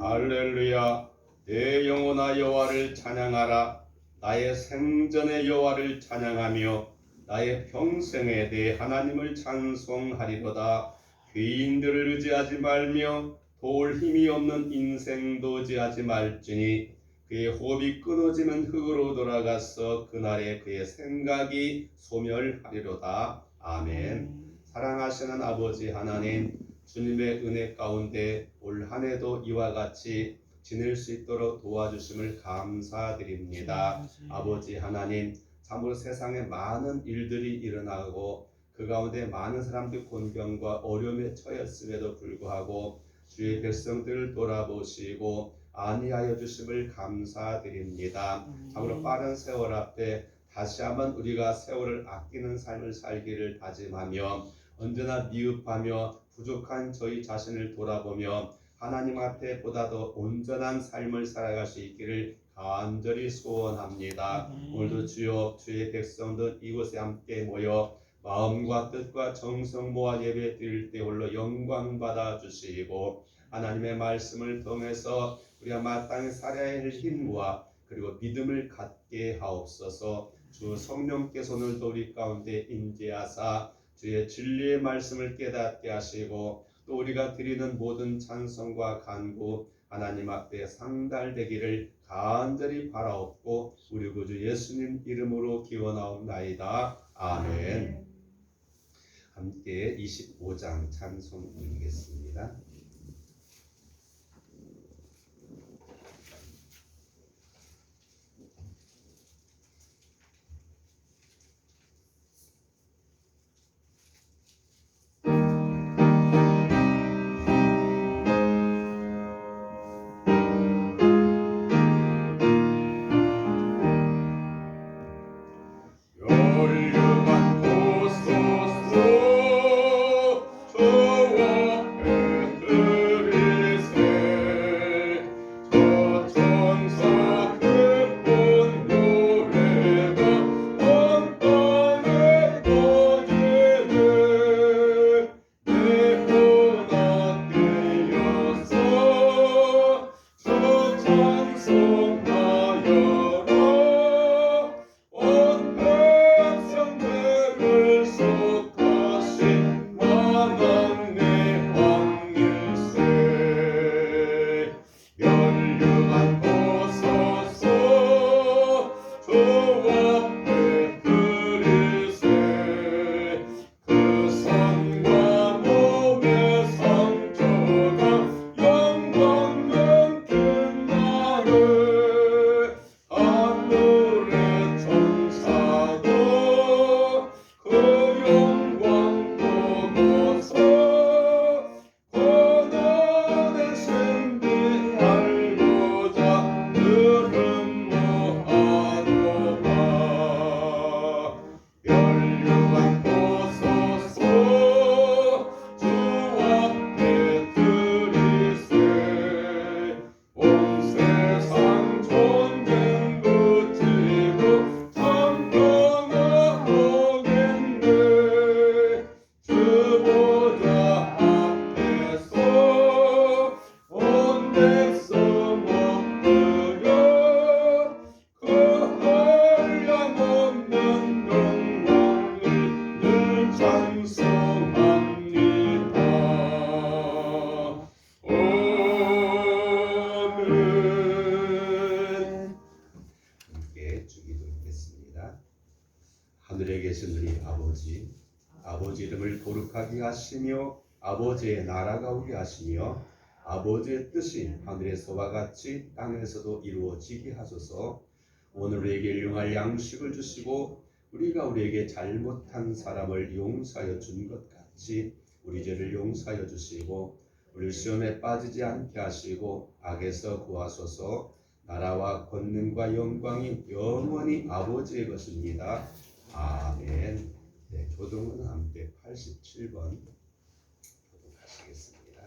할렐루야. 내 영혼아 여호와를 찬양하라. 나의 생전의 여호와를 찬양하며 나의 평생에 내 하나님을 찬송하리로다. 귀인들을 의지하지 말며 도울 힘이 없는 인생도 의지하지 말지니 그의 호흡이 끊어지는 흙으로 돌아가서 그날에 그의 생각이 소멸하리로다. 아멘. 사랑하시는 아버지 하나님, 주님의 은혜 가운데 올 한 해도 이와 같이 지낼 수 있도록 도와주심을 감사드립니다. 아버지 하나님, 참으로 세상에 많은 일들이 일어나고 그 가운데 많은 사람들이 곤경과 어려움에 처했음에도 불구하고 주의 백성들을 돌아보시고 안위하여 주심을 감사드립니다. 참으로 빠른 세월 앞에 다시 한번 우리가 세월을 아끼는 삶을 살기를 다짐하며 언제나 미흡하며 부족한 저희 자신을 돌아보며 하나님 앞에 보다 더 온전한 삶을 살아갈 수 있기를 간절히 소원합니다. 오늘도 주여 주의 백성들 이곳에 함께 모여 마음과 뜻과 정성 모아 예배 드릴 때 홀로 영광 받아 주시고 하나님의 말씀을 통해서 우리가 마땅히 살아야 할 힘과 그리고 믿음을 갖게 하옵소서. 주 성령께서 오늘도 우리 가운데 임재하사 주의 진리의 말씀을 깨닫게 하시고 또 우리가 드리는 모든 찬송과 간구 하나님 앞에 상달되기를 간절히 바라옵고 우리 구주 예수님 이름으로 기원하옵나이다. 아멘. 함께 25장 찬송 드리겠습니다. 열려만 보소서 저와 너희를 거룩하게 하시며 아버지의 나라가 오게 하시며 아버지의 뜻이 하늘에서와 같이 땅에서도 이루어지게 하소서. 오늘 우리에게 일용할 양식을 주시고 우리가 우리에게 잘못한 사람을 용서하여 준 것 같이 우리 죄를 용서하여 주시고 우리 시험에 빠지지 않게 하시고 악에서 구하소서. 나라와 권능과 영광이 영원히 아버지의 것입니다. 아멘. 네, 교동은 함께 87번 교독하시겠습니다.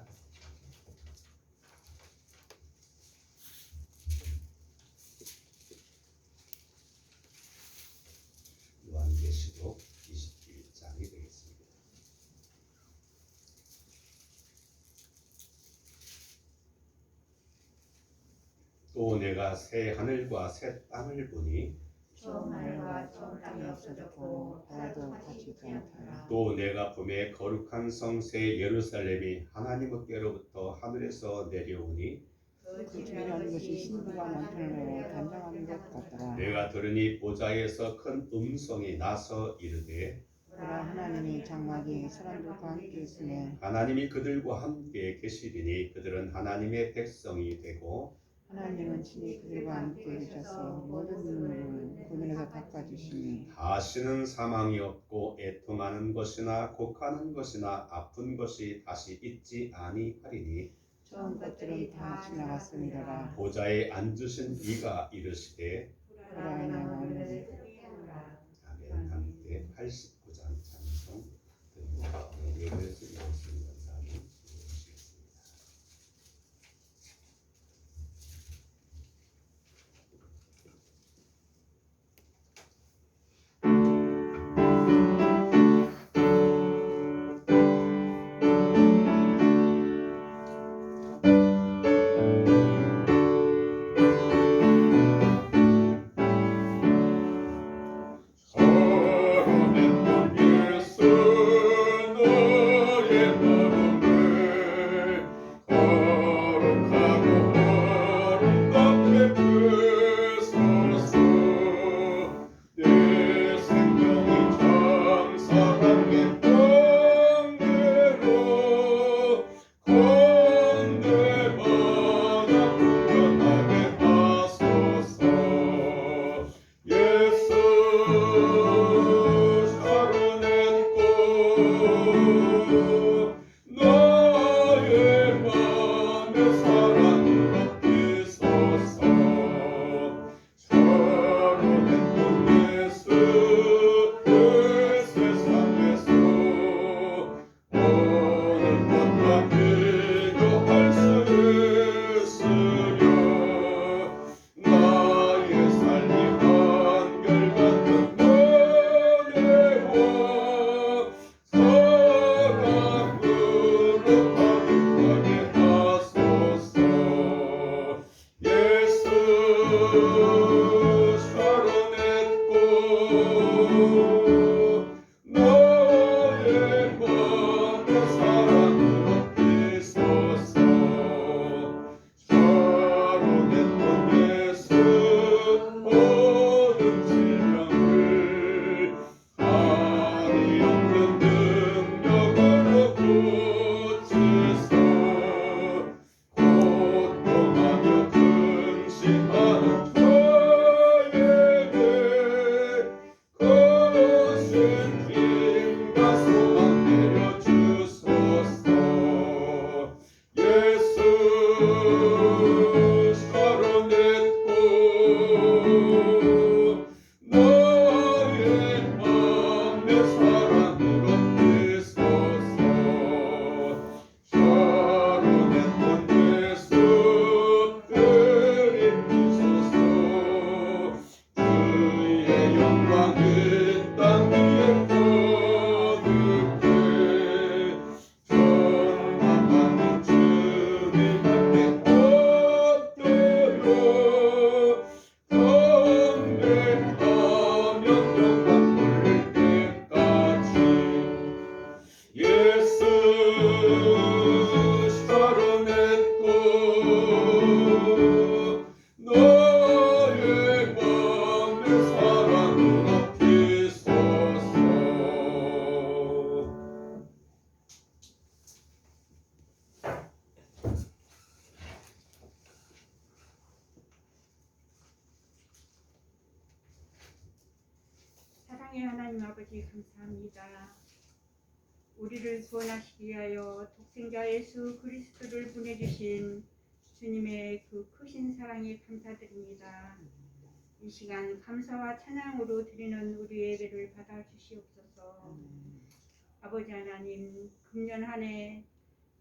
요한계시록 21장이 되겠습니다. 또 내가 새 하늘과 새 땅을 보니 처음 하늘과 처음 땅이 없어졌고 바다도 다시지 않더라. 또 내가 봄에 거룩한 성새 예루살렘이 하나님께로부터 하늘에서 내려오니 그 집이라는 것이 신부가 남편을 단장하는 것 같더라. 내가 들으니 보좌에서 큰 음성이 나서 이르되 보라, 하나님이 장막이 사람들과 함께 있으며 하나님이 그들과 함께 계시리니 그들은 하나님의 백성이 되고 하나님은 친히 그들과 함께 계셔서 모든 눈을 그 눈에서 닦아주시니 다시는 사망이 없고 애통하는 것이나 곡하는 것이나 아픈 것이 다시 있지 아니하리니 처음 것들은 다 지나갔음이로라. 보좌에 앉으신 이가 이르시되 보라, 아멘. 함께 89장 찬송 드립니다. 예배에서 이루어진 감사함을 드리겠습니다. 사랑의 아버지 감사합니다. 우리를 구원하시기 위하여 독생자 예수 그리스도를 보내주신 주님의 그 크신 사랑에 감사드립니다. 이 시간 감사와 찬양으로 드리는 우리 예배를 받아 주시옵소서. 아버지 하나님, 금년 한 해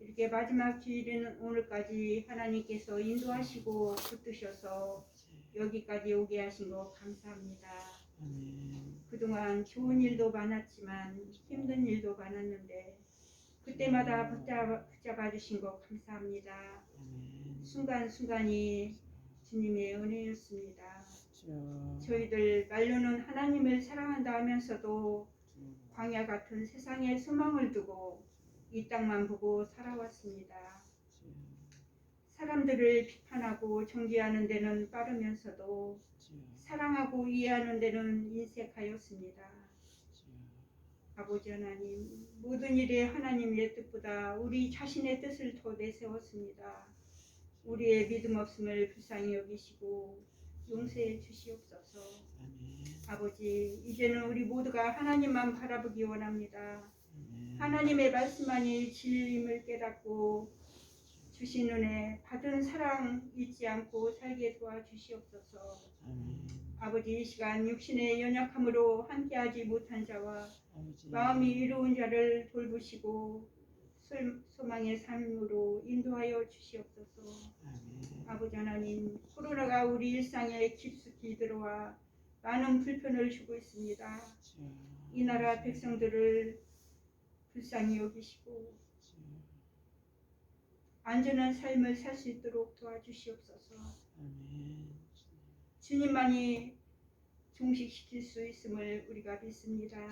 이렇게 마지막 주일인 오늘까지 하나님께서 인도하시고 붙드셔서 여기까지 오게 하신 거 감사합니다. 그동안 좋은 일도 많았지만 힘든 일도 많았는데 그때마다 붙잡아 주신 거 감사합니다. 순간순간이 주님의 은혜였습니다. 저희들 말로는 하나님을 사랑한다 하면서도 광야 같은 세상에 소망을 두고 이 땅만 보고 살아왔습니다. 사람들을 비판하고 정죄하는 데는 빠르면서도 사랑하고 이해하는 데는 인색하였습니다. 아버지 하나님, 모든 일에 하나님의 뜻보다 우리 자신의 뜻을 더 내세웠습니다. 우리의 믿음 없음을 불쌍히 여기시고 용서해 주시옵소서. 아버지, 이제는 우리 모두가 하나님만 바라보기 원합니다. 하나님의 말씀만이 진리임을 깨닫고 주신 은혜, 받은 사랑 잊지 않고 살게 도와주시옵소서. 아버지, 이 시간 육신의 연약함으로 함께하지 못한 자와 마음이 이로운 자를 돌보시고 소망의 삶으로 인도하여 주시옵소서. 아버지 하나님, 코로나가 우리 일상에 깊숙이 들어와 많은 불편을 주고 있습니다. 이 나라 백성들을 불쌍히 여기시고 안전한 삶을 살 수 있도록 도와주시옵소서. 주님만이 종식시킬 수 있음을 우리가 믿습니다.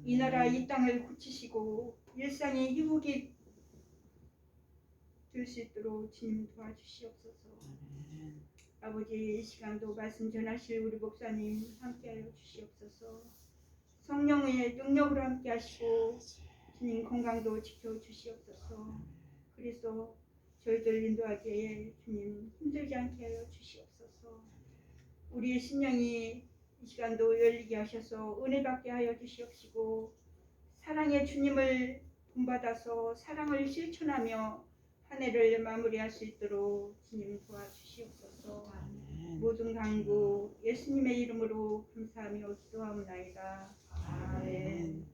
이 나라 이 땅을 고치시고 일상의 회복이 될 수 있도록 주님 도와주시옵소서. 아버지, 이 시간도 말씀 전하실 우리 목사님 함께하여 주시옵소서. 성령의 능력으로 함께하시고 주님 건강도 지켜주시옵소서. 그래서 저희들 인도하기에 주님 힘들지 않게 하여 주시옵소서. 우리의 심령이 이 시간도 열리게 하셔서 은혜 받게 하여 주시옵시고 사랑의 주님을 본받아서 사랑을 실천하며 한 해를 마무리할 수 있도록 주님 도와주시옵소서. 모든 간구 예수님의 이름으로 감사하며 기도하옵나이다. 아멘.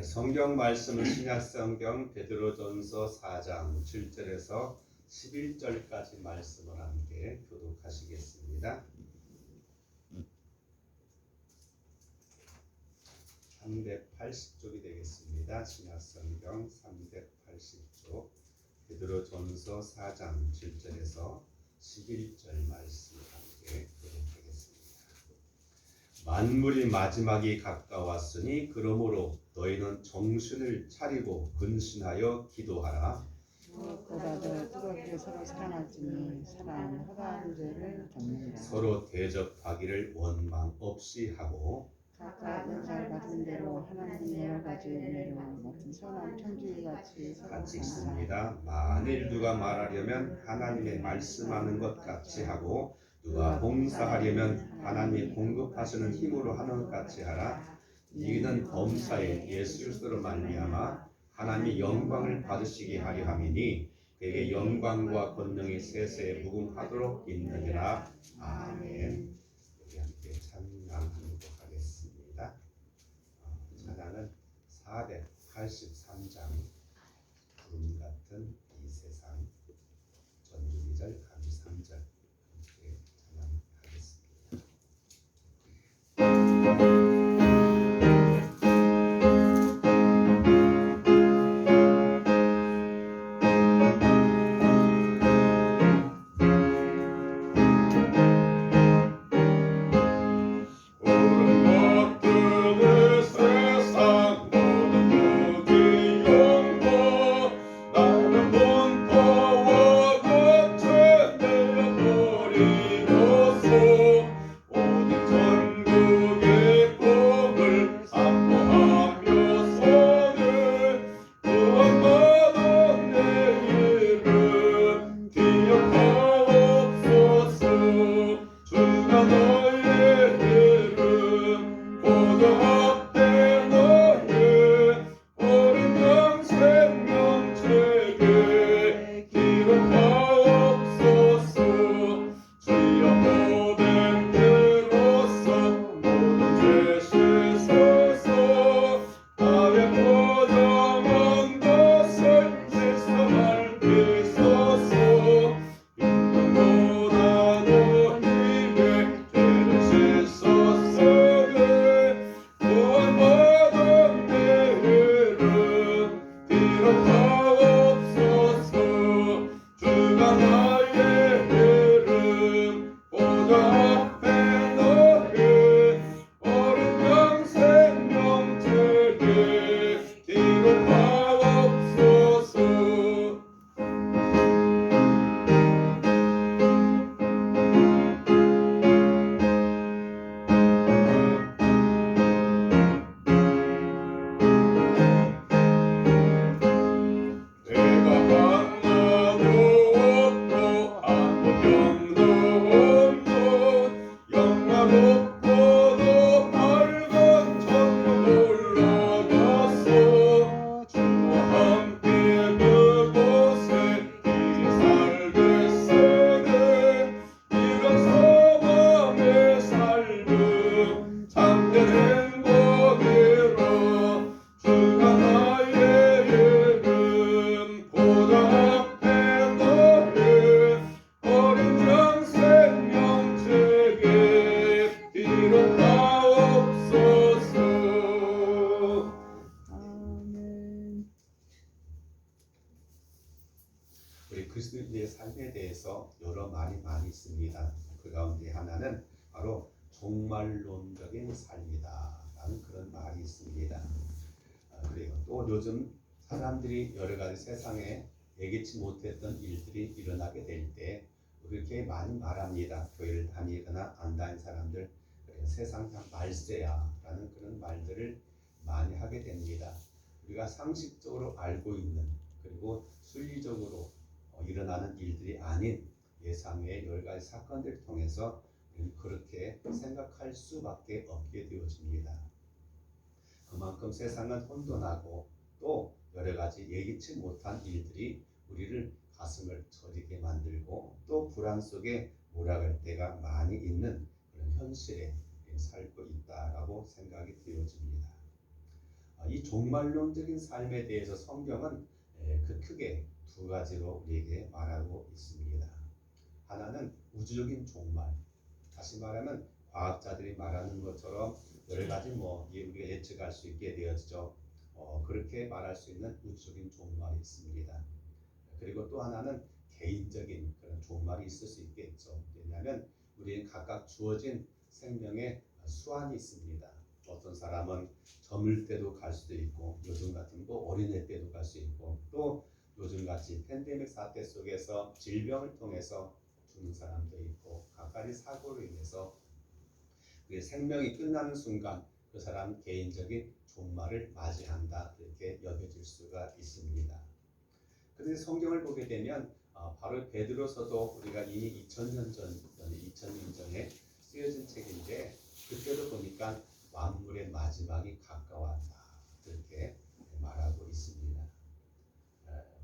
성경 말씀은 신약성경 베드로전서 4장 7절에서 11절까지 말씀을 함께 교독하시겠습니다. 380쪽이 되겠습니다. 신약성경 380쪽 베드로전서 4장 7절에서 11절 말씀을 함께 교독하겠습니다. 만물이 마지막이 가까웠으니 그러므로 너희는 정신을 차리고 근신하여 기도하라. 무엇보다도 뜨겁게 서로 사랑할지니 사랑 허다한 죄를 덮는다. 서로 대접하기를 원망 없이 하고 각각 은사를 받은 대로 하나님 여러 가지 은혜로 같은 선한 청지기같이 같이 있습니다. 만일 누가 말하려면 하나님의 말씀하는 것 같이 하고 누가 봉사하려면 하나님이 공급하시는 힘으로 하는 것 같이 하라. 이는 범사에 예수 그리스도로 말미암아 하나님이 영광을 받으시게 하려 함이니 그에게 영광과 권능이 세세에 무궁하도록 있느니라. 아멘. 우리 함께 찬양하도록 하겠습니다. 찬양은 483장 구름 같은 이 세상 전주 2절 감 3절 함께 찬양하겠습니다. 모든 우리 그리스도인의 삶에 대해서 여러 말이 많이 있습니다. 그 가운데 하나는 바로 종말론적인 삶이다라는 그런 말이 있습니다. 그래요. 또 요즘 사람들이 여러 가지 세상에 예기치 못했던 일들이 일어나게 될 때 그렇게 많이 말합니다. 교회를 다니거나 안 다닌 사람들 세상 다 말세야라는 그런 말들을 많이 하게 됩니다. 우리가 상식적으로 알고 있는 그리고 순리적으로 일어나는 일들이 아닌 예상의 여러 가지 사건들을 통해서 그렇게 생각할 수밖에 없게 되어집니다. 그만큼 세상은 혼돈하고 또 여러 가지 예기치 못한 일들이 우리를 가슴을 저리게 만들고 또 불안 속에 몰아갈 때가 많이 있는 그런 현실에 살고 있다라고 생각이 되어집니다. 이 종말론적인 삶에 대해서 성경은 크게 두 가지로 우리에게 말하고 있습니다. 하나는 우주적인 종말, 다시 말하면 과학자들이 말하는 것처럼 여러 가지 우리가 예측할 수 있게 되었죠. 그렇게 말할 수 있는 우주적인 종말이 있습니다. 그리고 또 하나는 개인적인 그런 종말이 있을 수 있겠죠. 왜냐하면 우리는 각각 주어진 생명의 수완이 있습니다. 어떤 사람은 저물 때도 갈 수도 있고 요즘 같은 거 어린애 때도 갈 수 있고 또 요즘같이 팬데믹 사태 속에서 질병을 통해서 죽는 사람도 있고 각가지 사고로 인해서 그의 생명이 끝나는 순간 그 사람 개인적인 종말을 맞이한다 이렇게 여겨질 수가 있습니다. 그런데 성경을 보게 되면 바로 베드로서도 우리가 이미 2000년 전에 쓰여진 책인데 그때도 보니까 만물의 마지막이 가까웠다 이렇게 말하고 있습니다.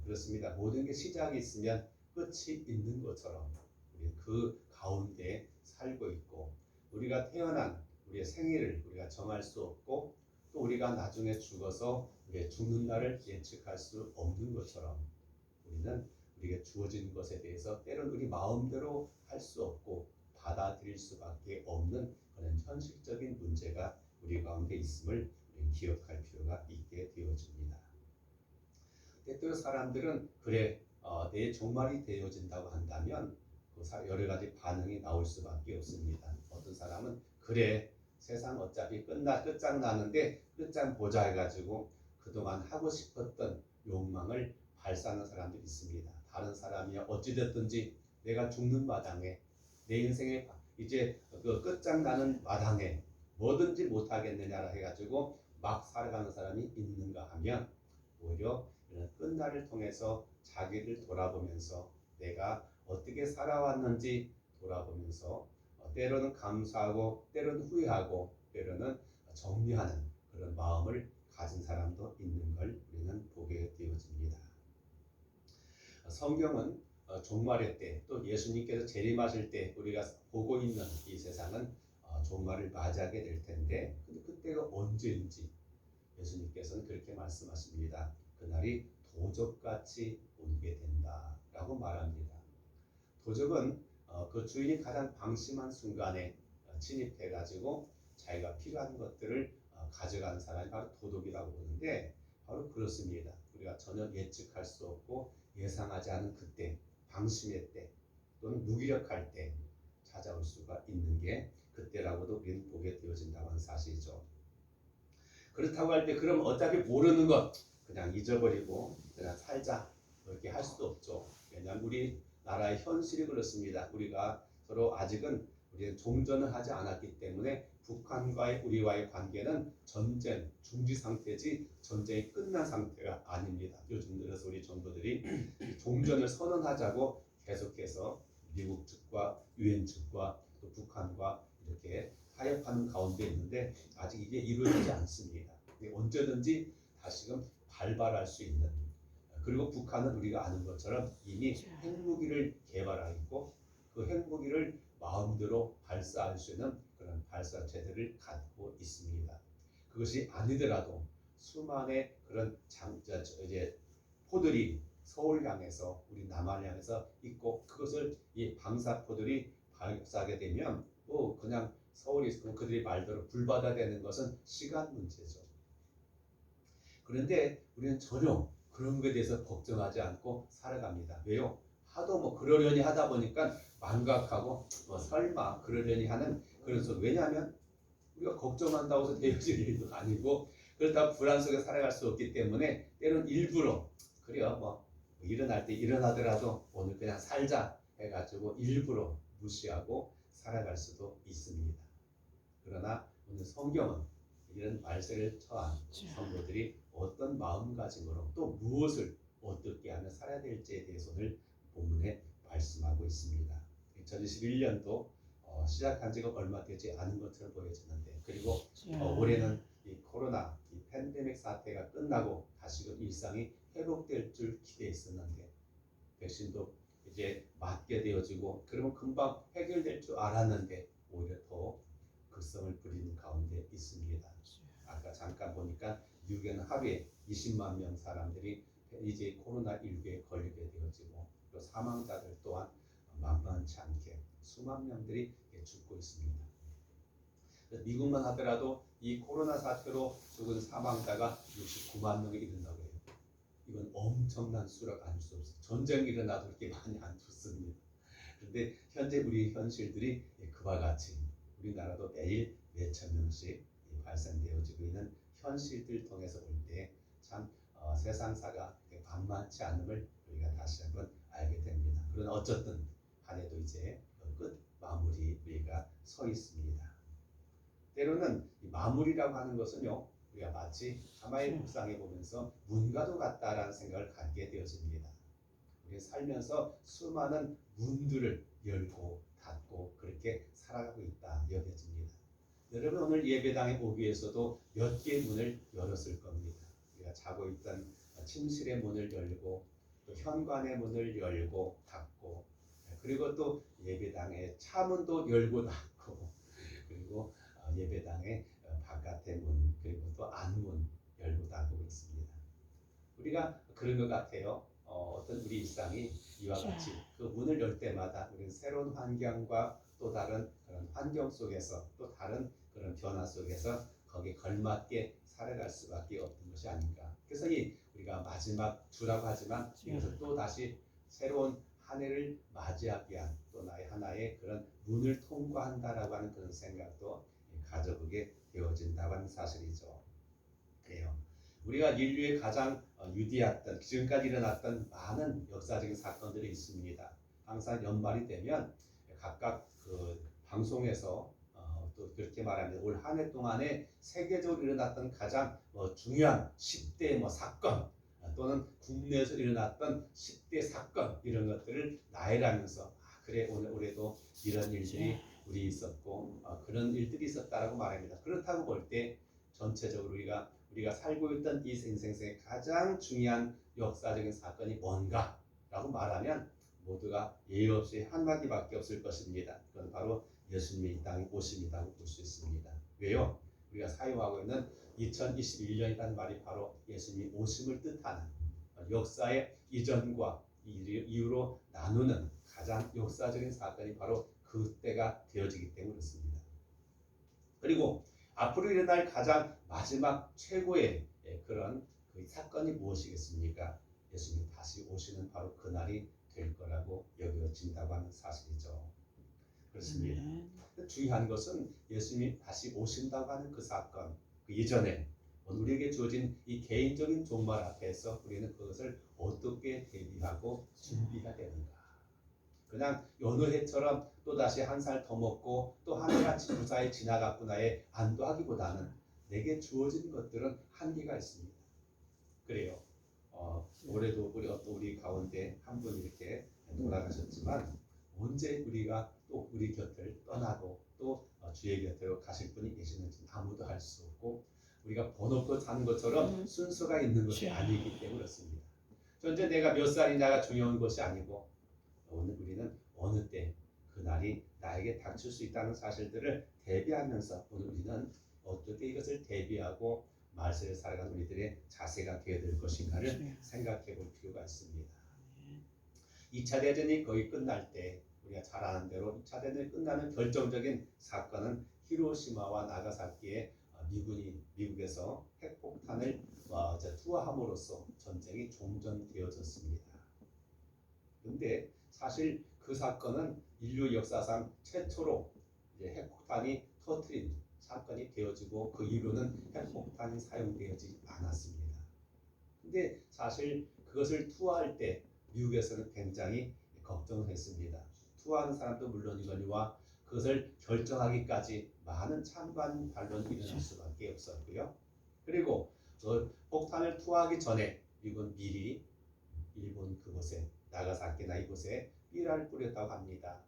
그렇습니다. 모든 게 시작이 있으면 끝이 있는 것처럼 우리 그 가운데 살고 있고 우리가 태어난 우리의 생일을 우리가 정할 수 없고 또 우리가 나중에 죽어서 우리의 죽는 날을 예측할 수 없는 것처럼 우리는 우리에게 주어진 것에 대해서 때론 우리 마음대로 할 수 없고 받아들일 수밖에 없는 그런 현실적인 문제가 우리 가운데 있음을 우리 기억할 필요가 있게 되어집니다. 때때로 사람들은 그래 내 종말이 되어진다고 한다면 여러 가지 반응이 나올 수밖에 없습니다. 어떤 사람은 그래 세상 어차피 끝장나는데 끝장 보자 해가지고 그동안 하고 싶었던 욕망을 발산하는 사람들이 있습니다. 다른 사람이 어찌됐든지 내가 죽는 마당에 내 인생에 이제 그 끝장나는 마당에 뭐든지 못하겠느냐 해가지고 막 살아가는 사람이 있는가 하면 오히려 이런 끝날을 통해서 자기를 돌아보면서 내가 어떻게 살아왔는지 돌아보면서 때로는 감사하고 때로는 후회하고 때로는 정리하는 그런 마음을 가진 사람도 있는 걸 우리는 보게 되어집니다. 성경은 종말의 때 또 예수님께서 재림하실 때 우리가 보고 있는 이 세상은 종말을 맞이하게 될 텐데 근데 그때가 언제인지 예수님께서는 그렇게 말씀하십니다. 그날이 도적같이 오게 된다라고 말합니다. 도적은 그 주인이 가장 방심한 순간에 침입해가지고 자기가 필요한 것들을 가져가는 사람이 바로 도둑이라고 보는데 바로 그렇습니다. 우리가 전혀 예측할 수 없고 예상하지 않은 그때, 방심의 때 또는 무기력할 때 찾아올 수가 있는 게 그때라고도 우리는 보게 되어진다고 하는 사실이죠. 그렇다고 할 때 그럼 어차피 모르는 것 그냥 잊어버리고 그냥 살자 그렇게 할 수도 없죠. 왜냐하면 우리 나라의 현실이 그렇습니다. 우리가 서로 아직은 우리는 종전을 하지 않았기 때문에 북한과의 우리와의 관계는 전쟁 중지 상태지 전쟁이 끝난 상태가 아닙니다. 요즘 들어서 우리 정부들이 종전을 선언하자고 계속해서 미국 측과 유엔 측과 또 북한과 이렇게 타협하는 가운데 있는데 아직 이게 이루어지지 않습니다. 언제든지 다시금 발발할 수 있는 그리고 북한은 우리가 아는 것처럼 이미 핵무기를 개발하고 그 핵무기를 마음대로 발사할 수 있는 그런 발사체들을 갖고 있습니다. 그것이 아니더라도 수많은 그런 이제 포들이 서울 향해서 우리 남한을 향해서 있고 그것을 이 방사포들이 발사하게 되면 그냥 서울이 있고 그들이 말대로 불바다 되는 것은 시간 문제죠. 그런데 우리는 전혀 그런 것에 대해서 걱정하지 않고 살아갑니다. 왜요? 하도 뭐 그러려니 하다 보니까 망각하고 설마 그러려니 하는 그런 속. 왜냐하면 우리가 걱정한다고 해서 되어질 일도 아니고 그렇다고 불안 속에 살아갈 수 없기 때문에 때로는 일부러 그래요. 뭐 일어날 때 일어나더라도 오늘 그냥 살자 해가지고 일부러 무시하고 살아갈 수도 있습니다. 그러나 오늘 성경은 이런 말세를 처한 성도들이 어떤 마음가짐으로 또 무엇을 어떻게 하며 살아야 될지에 대해서 오늘 본문에 말씀하고 있습니다. 2021년도 시작한 지가 얼마 되지 않은 것처럼 보여지는데 그리고 올해는 이 코로나 이 팬데믹 사태가 끝나고 다시금 일상이 회복될 줄 기대했었는데 백신도 이제 맞게 되어지고 그러면 금방 해결될 줄 알았는데 오히려 더 극성을 부리는 가운데 있습니다. 아까 잠깐 보니까 미국에는 하루에 20만 명 사람들이 이제 코로나19에 걸리게 되어지고 또 사망자들 또한 만만치 않게 수만 명들이 죽고 있습니다. 미국만 하더라도 이 코로나 사태로 죽은 사망자가 69만 명에 이른다고 해요. 이건 엄청난 수라고 알 수 없어요. 전쟁이 일어나도 그렇게 많이 안 죽습니다. 그런데 현재 우리 현실들이 그와 같이 우리나라도 매일 몇천 명씩 발생되어지고 있는 현실들 통해서 볼 때 참 세상사가 만만치 않음을 우리가 다시 한번 알게 됩니다. 그러나 어쨌든 한 해도 이제 끝 마무리 우리가 서 있습니다. 때로는 이 마무리라고 하는 것은요 우리가 마치 하나의 묵상해 보면서 문과도 같다라는 생각을 갖게 되어집니다. 우리 살면서 수많은 문들을 열고 닫고 그렇게 살아가고 있다 여겨집니다. 여러분 오늘 예배당에 오기 위해서도 몇 개의 문을 열었을 겁니다. 우리가 자고 있던 침실의 문을 열고 또 현관의 문을 열고 닫고 그리고 또 예배당의 차문도 열고 닫고 그리고 예배당의 바깥의 문 그리고 또 안문 열고 닫고 있습니다. 우리가 그런 것 같아요. 어떤 우리 일상이 이와 같이 그 문을 열 때마다 우리는 새로운 환경과 또 다른 그런 환경 속에서 또 다른 그런 변화 속에서 거기에 걸맞게 살아갈 수밖에 없는 것이 아닌가. 그래서 우리가 마지막 주라고 하지만 이것을 또 다시 새로운 한 해를 맞이하기 위한 또 나의 하나의 그런 문을 통과한다라고 하는 그런 생각도 가져보게 되어진다고 하는 사실이죠. 그래요. 우리가 인류의 가장 유디했던 지금까지 일어났던 많은 역사적인 사건들이 있습니다. 항상 연말이 되면 각각 그 방송에서 또 그렇게 말합니다. 올 한 해 동안에 세계적으로 일어났던 가장 중요한 10대 사건 또는 국내에서 일어났던 10대 사건 이런 것들을 나열하면서 그래 올해도 이런 일들이 우리 있었고 그런 일들이 있었다라고 말합니다. 그렇다고 볼 때 전체적으로 우리가 살고 있던 이 생생의 가장 중요한 역사적인 사건이 뭔가라고 말하면 모두가 예의 없이 한마디밖에 없을 것입니다. 그건 바로 예수님이 이 땅에 오심이라고 볼 수 있습니다. 왜요? 우리가 사용하고 있는 2021년이라는 말이 바로 예수님이 오심을 뜻하는 역사의 이전과 이후로 나누는 가장 역사적인 사건이 바로 그때가 되어지기 때문에 그렇습니다. 그리고 앞으로 일어날 가장 마지막 최고의 그런 그 사건이 무엇이겠습니까? 예수님이 다시 오시는 바로 그날이 될 거라고 여겨진다고 하는 사실이죠. 그렇습니다. 중요한 것은 예수님이 다시 오신다고 하는 그 사건, 그 이전에 우리에게 주어진 이 개인적인 종말 앞에서 우리는 그것을 어떻게 대비하고 준비해야 되는가. 그냥 여느 해처럼 또다시 한 살 더 먹고 또 한 해가 무사히 지나갔구나에 안도하기보다는 내게 주어진 것들은 한계가 있습니다. 그래요. 올해도 우리 가운데 한 분 이렇게 돌아가셨지만 언제 우리가 또 우리 곁을 떠나고 또 주의 곁으로 가실 분이 계시는지 아무도 알 수 없고 우리가 번호표 사는 것처럼 순서가 있는 것이 아니기 때문에 그렇습니다. 현재 내가 몇 살이냐가 중요한 것이 아니고 오늘 우리는 어느 때 그날이 나에게 닥칠 수 있다는 사실들을 대비하면서 오늘 우리는 어떻게 이것을 대비하고 말세를 살아가는 우리들의 자세가 되어야 될 것인가를 생각해 볼 필요가 있습니다. 2차 대전이 거의 끝날 때 우리가 잘 아는 대로 2차 대전이 끝나는 결정적인 사건은 히로시마와 나가사키의 미국에서 핵폭탄을 투하함으로써 전쟁이 종전되어졌습니다. 그런데 사실 그 사건은 인류 역사상 최초로 이제 핵폭탄이 터트린 사건이 되어지고 그 이후로는 핵폭탄이 사용되어지지 않았습니다. 근데 사실 그것을 투하할 때 미국에서는 굉장히 걱정했습니다. 투하하는 사람도 물론이거니와 그것을 결정하기까지 많은 찬반 반론이 일어날 수밖에 없었고요. 그리고 그 폭탄을 투하하기 전에 미국은 미리 일본 그곳에 나가사키나 이곳에 삐라를 뿌렸다고 합니다.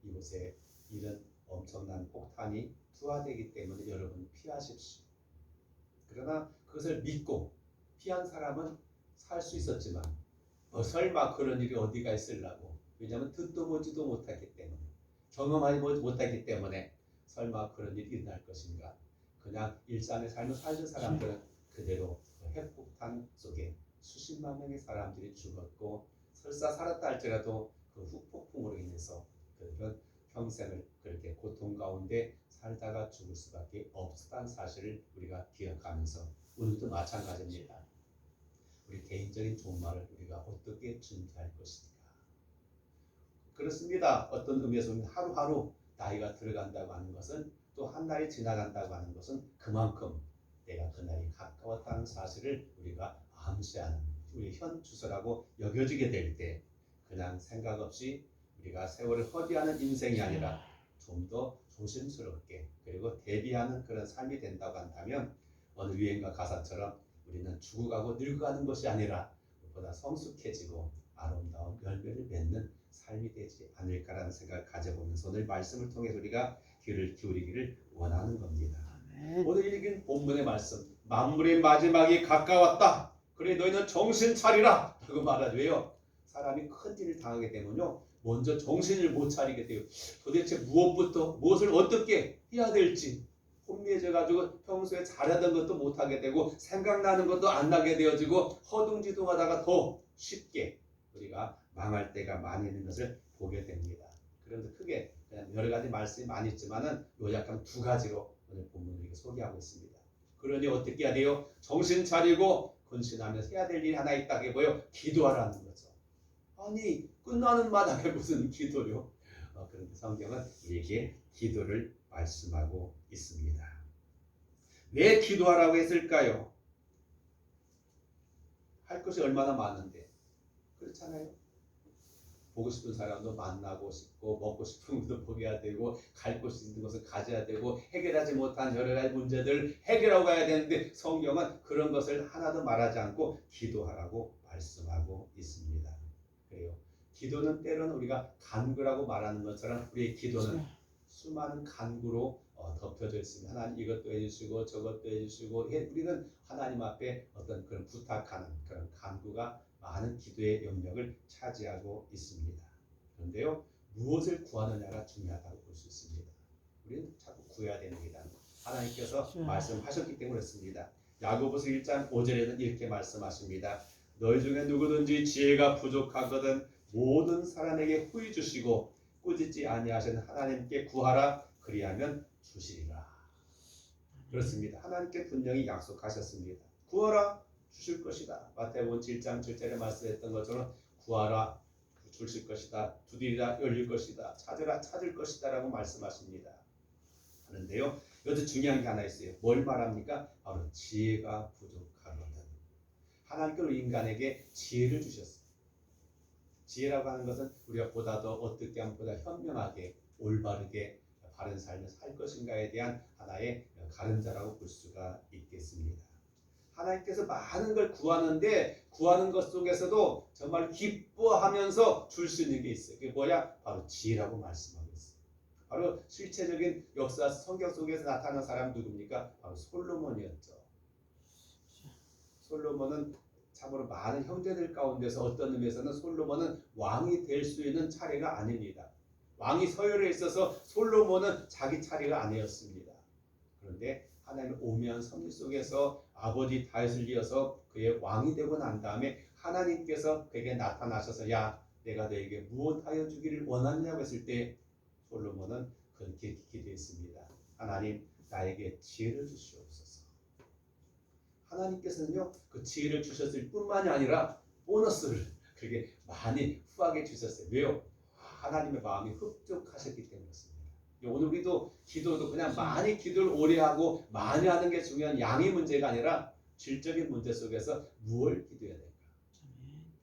이곳에 이런 엄청난 폭탄이 투하되기 때문에 여러분 피하십시오. 그러나 그것을 믿고 피한 사람은 살 수 있었지만 설마 그런 일이 어디가 있으려고, 왜냐하면 듣도 보지도 못했기 때문에, 경험하지 못했기 때문에 설마 그런 일이 일어날 것인가. 그냥 일상의 삶을 살던 사람들은 그대로 그 핵폭탄 속에 수십만 명의 사람들이 죽었고, 설사 살았다 할지라도 그 후폭풍으로 인해서 그런 평생을 그렇게 고통 가운데 살다가 죽을 수밖에 없었다는 사실을 우리가 기억하면서 오늘도 마찬가지입니다. 우리 개인적인 종말을 우리가 어떻게 준비할 것인가. 그렇습니다. 어떤 의미에서는 하루하루 나이가 들어간다고 하는 것은, 또 한 날이 지나간다고 하는 것은 그만큼 내가 그날이 가까웠다는 사실을 우리가 암시하는 우리 현 주소라고 여겨지게 될 때, 그냥 생각 없이 우리가 세월을 허비하는 인생이 아니라 좀 더 조심스럽게 그리고 대비하는 그런 삶이 된다고 한다면, 어느 유행가 가사처럼 우리는 죽어가고 늙어가는 것이 아니라 보다 성숙해지고 아름다운 열매를 맺는 삶이 되지 않을까라는 생각을 가져보면서 오늘 말씀을 통해 우리가 귀를 기울이기를 원하는 겁니다. 오늘 읽은 본문의 말씀, 만물의 마지막이 가까웠다. 그래 너희는 정신 차리라 라고 말하죠. 왜요? 사람이 큰 일을 당하게 되면요, 먼저 정신을 못 차리게 돼요. 도대체 무엇을 어떻게 해야 될지 혼미해져 가지고 평소에 잘하던 것도 못하게 되고 생각나는 것도 안 나게 되어지고 허둥지둥하다가 더 쉽게 우리가 망할 때가 많이 있는 것을 보게 됩니다. 그런데 크게 그냥 여러 가지 말씀이 많이 있지만은 요약하면 두 가지로 오늘 본문을 소개하고 있습니다. 그러니 어떻게 해야 돼요? 정신 차리고 근신하면서 해야 될 일이 하나 있다게 보여 기도하라는 거죠. 아니 끝나는 마당에 무슨 기도요? 그런데 성경은 우리에게 기도를 말씀하고 있습니다. 왜 기도하라고 했을까요? 할 것이 얼마나 많은데, 그렇잖아요. 보고 싶은 사람도 만나고 싶고, 먹고 싶은 것도 먹여야 되고, 갈 곳이 있는 것을 가져야 되고, 해결하지 못한 여러 가지 문제들을 해결하고 가야 되는데, 성경은 그런 것을 하나도 말하지 않고 기도하라고 말씀하고 있습니다. 그래요. 기도는 때로는 우리가 간구라고 말하는 것처럼 우리의 기도는 수많은 간구로 덮여져 있습니다. 하나님 이것도 해주시고 저것도 해주시고, 우리는 하나님 앞에 어떤 그런 부탁하는 그런 간구가 많은 기도의 영역을 차지하고 있습니다. 그런데요, 무엇을 구하느냐가 중요하다고 볼 수 있습니다. 우리는 자꾸 구해야 됩니다. 하나님께서 말씀하셨기 때문에 그렇습니다. 야고보서 1장 5절에는 이렇게 말씀하십니다. 너희 중에 누구든지 지혜가 부족하거든 모든 사람에게 후히 주시고 꾸짖지 아니하시는 하나님께 구하라, 그리하면 주시리라. 그렇습니다. 하나님께 분명히 약속하셨습니다. 구하라, 주실 것이다. 마태복음 7장 7절에 말씀했던 것처럼 구하라, 주실 것이다. 두드리라, 열릴 것이다. 찾으라, 찾을 것이다 라고 말씀하십니다. 그런데요, 여기서 중요한 게 하나 있어요. 뭘 말합니까? 바로 지혜가 부족하거든. 하나님께서 인간에게 지혜를 주셨어요. 지혜라고 하는 것은 우리가 보다 더 어떻게 하면 보다 현명하게 올바르게 바른 삶을 살 것인가에 대한 하나의 가름자라고 볼 수가 있겠습니다. 하나님께서 많은 걸 구하는데 구하는 것 속에서도 정말 기뻐하면서 줄 수 있는 게 있어요. 그게 뭐야? 바로 지혜라고 말씀하고 있어요. 바로 실체적인 역사 성경 속에서 나타난 사람 누굽니까? 바로 솔로몬이었죠. 솔로몬은 참으로 많은 형제들 가운데서 어떤 의미에서는 솔로몬은 왕이 될 수 있는 차례가 아닙니다. 왕이 서열에 있어서 솔로몬은 자기 차례가 아니었습니다. 그런데 하나님의 오묘한 섭리 속에서 아버지 다윗을 이어서 그의 왕이 되고 난 다음에 하나님께서 그에게 나타나셔서 야, 내가 너에게 무엇하여 주기를 원하느냐고 했을 때 솔로몬은 그렇게 기도했습니다. 하나님, 나에게 지혜를 주시옵소서. 하나님께서는요 그 지혜를 주셨을 뿐만이 아니라 보너스를 그렇게 많이 후하게 주셨어요. 왜요? 하나님의 마음이 흡족하셨기 때문에 그렇습니다. 오늘 우리도 기도도 그냥 많이 기도를 오래 하고 많이 하는 게 중요한 양의 문제가 아니라 질적인 문제 속에서 무엇을 기도해야 될까?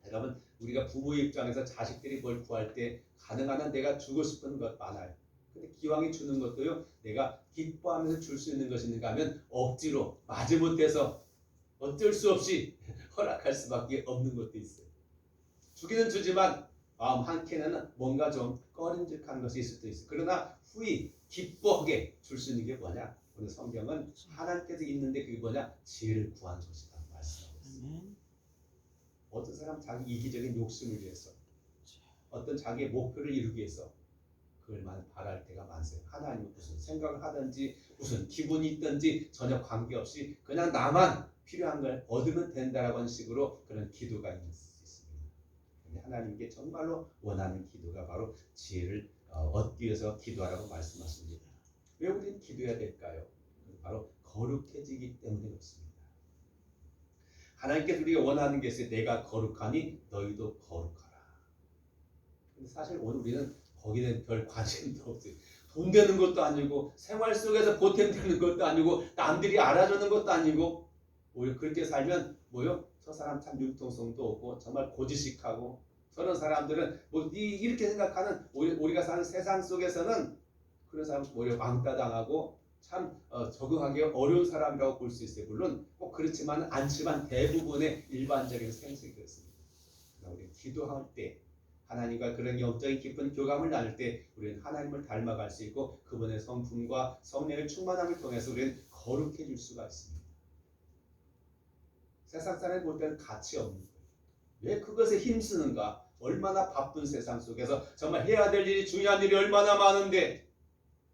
여러분 우리가 부모의 입장에서 자식들이 뭘 구할 때 가능한 한 내가 주고 싶은 것 많아요. 근데 기왕이 주는 것도요 내가 기뻐하면서 줄 수 있는 것인가 하면 억지로 마지못해서 어쩔 수 없이 허락할 수밖에 없는 것도 있어요. 주기는 주지만 마음 한켠에는 뭔가 좀 꺼림직한 것이 있을 수도 있어요. 그러나 후히 기뻐하게 줄 수 있는 게 뭐냐? 오늘 성경은 하나님께서 있는데 그게 뭐냐? 지혜를 구하는 것이다 말씀하고 있습니다. 어떤 사람 자기 이기적인 욕심을 위해서 어떤 자기의 목표를 이루기 위해서 그걸만 바랄 때가 많으세요. 하나님은 무슨 생각을 하든지 무슨 기분이 있든지 전혀 관계없이 그냥 나만 필요한 걸 얻으면 된다라고 하는 식으로 그런 기도가 있는 수 있습니다. 하나님께 정말로 원하는 기도가 바로 지혜를 얻기 위해서 기도하라고 말씀하십니다. 왜 우리는 기도해야 될까요? 바로 거룩해지기 때문에 그렇습니다. 하나님께서 우리가 원하는 게 있어요. 내가 거룩하니 너희도 거룩하라. 근데 사실 오늘 우리는 거기는 별 관심도 없어요. 돈 되는 것도 아니고 생활 속에서 보탬되는 것도 아니고 남들이 알아주는 것도 아니고 오히려 그렇게 살면 뭐요? 저 사람 참 융통성도 없고 정말 고지식하고 저런 사람들은 뭐 이렇게 생각하는 우리가 사는 세상 속에서는 그런 사람 오히려 왕따당하고 참 적응하기 어려운 사람이라고 볼 수 있어요. 물론 꼭 그렇지만 않지만 대부분의 일반적인 생식이 그렇습니다. 우리 기도할 때 하나님과 그런 영적인 깊은 교감을 나눌 때 우리는 하나님을 닮아갈 수 있고 그분의 성품과 성령의 충만함을 통해서 우리는 거룩해질 수가 있습니다. 세상 사람이 볼 때는 가치 없는 거예요. 왜 그것에 힘쓰는가? 얼마나 바쁜 세상 속에서 정말 해야 될 일이 중요한 일이 얼마나 많은데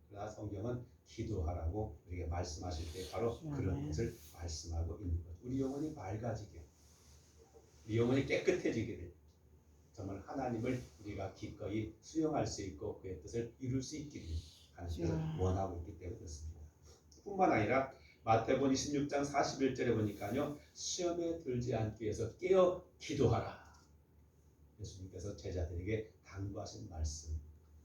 그러나 성경은 기도하라고 우리에게 말씀하실 때 바로 그런 것을 말씀하고 있는 것. 우리 영혼이 맑아지게 우리 영혼이 깨끗해지기를 정말 하나님을 우리가 기꺼이 수용할 수 있고 그의 뜻을 이룰 수 있기를 하나님께서 원하고 있기 때문에 그렇습니다. 뿐만 아니라 마태복음 26장 41절에 보니까요. 시험에 들지 않기 위해서 깨어 기도하라. 예수님께서 제자들에게 당부하신 말씀.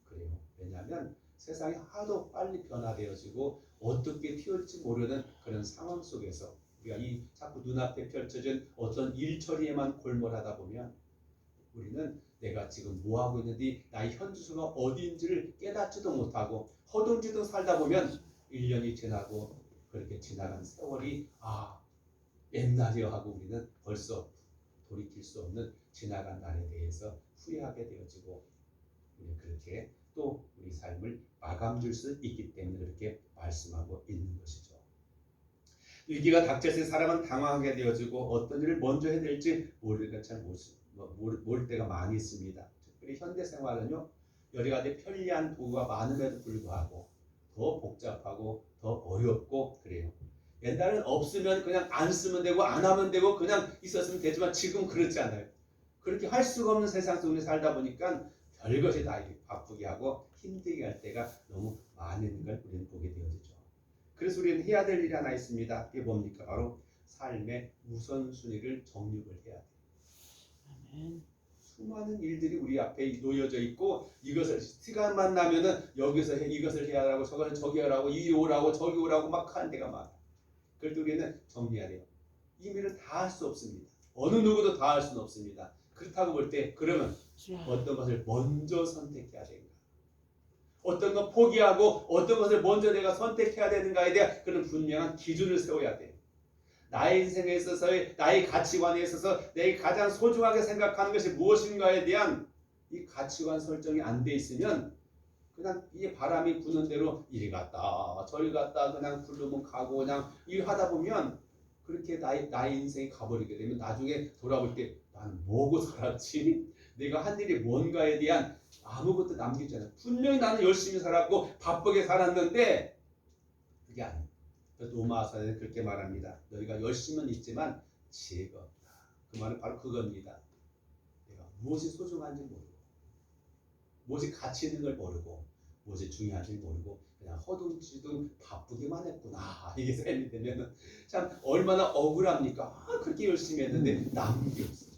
그래요. 왜냐하면 세상이 하도 빨리 변화되어지고 어떻게 튀어올지 모르는 그런 상황 속에서 우리가 이 자꾸 눈앞에 펼쳐진 어떤 일처리에만 골몰하다 보면 우리는 내가 지금 뭐하고 있는지 나의 현주소가 어디인지를 깨닫지도 못하고 허둥지둥 살다 보면 1년이 지나고 그렇게 지나간 세월이 옛날이여 하고 우리는 벌써 돌이킬 수 없는 지나간 날에 대해서 후회하게 되어지고 우리 그렇게 또 우리 삶을 마감줄 수 있기 때문에 그렇게 말씀하고 있는 것이죠. 위기가 닥쳤을 사람은 당황하게 되어지고 어떤 일을 먼저 해야 될지 모르니까 잘 모를 때가 많이 있습니다. 특별히 현대 생활은요 여러 가지 편리한 도구가 많음에도 불구하고 더 복잡하고 더 어렵고 그래요. 옛날엔 없으면 그냥 안 쓰면 되고 안 하면 되고 그냥 있었으면 되지만 지금 그렇지 않아요. 그렇게 할 수가 없는 세상 속에 살다 보니까 별것이 다 바쁘게 하고 힘들게 할 때가 너무 많은 걸 우리는 보게 되어지죠. 그래서 우리는 해야 될 일이 하나 있습니다. 그게 뭡니까? 바로 삶의 우선순위를 정립을 해야 돼요. 아멘. 수많은 일들이 우리 앞에 놓여져 있고 이것을 시간만 나면은 여기서 이것을 해야 하라고 저것을 저기 하라고 이리 오라고 저기 오라고 막 하는 데가 많아요. 그럴 때 우리는 정리해야 돼요. 이 일을 다 할 수 없습니다. 어느 누구도 다 할 수는 없습니다. 그렇다고 볼 때 그러면 어떤 것을 먼저 선택해야 되는가? 어떤 것 포기하고 어떤 것을 먼저 내가 선택해야 되는가에 대한 그런 분명한 기준을 세워야 돼요. 나의 인생에 있어서의 나의 가치관에 있어서 내가 가장 소중하게 생각하는 것이 무엇인가에 대한 이 가치관 설정이 안 돼 있으면 그냥 이 바람이 부는 대로 이리 갔다 저리 갔다 그냥 부르면 가고 그냥 일 하다 보면 그렇게 나의 인생이 가버리게 되면 나중에 돌아올 때 나는 뭐고 살았지? 내가 한 일이 뭔가에 대한 아무것도 남기지 않아요. 분명히 나는 열심히 살았고 바쁘게 살았는데 그게 아니에요. 로마서는 그렇게 말합니다. 너희가 열심은 있지만 지혜가 없다. 그 말은 바로 그겁니다. 내가 무엇이 소중한지 모르고 무엇이 가치 있는 걸 모르고 무엇이 중요한지 모르고 그냥 허둥지둥 바쁘기만 했구나. 이게 삶이 되면 참 얼마나 억울합니까? 그렇게 열심히 했는데 남은 게 없어요.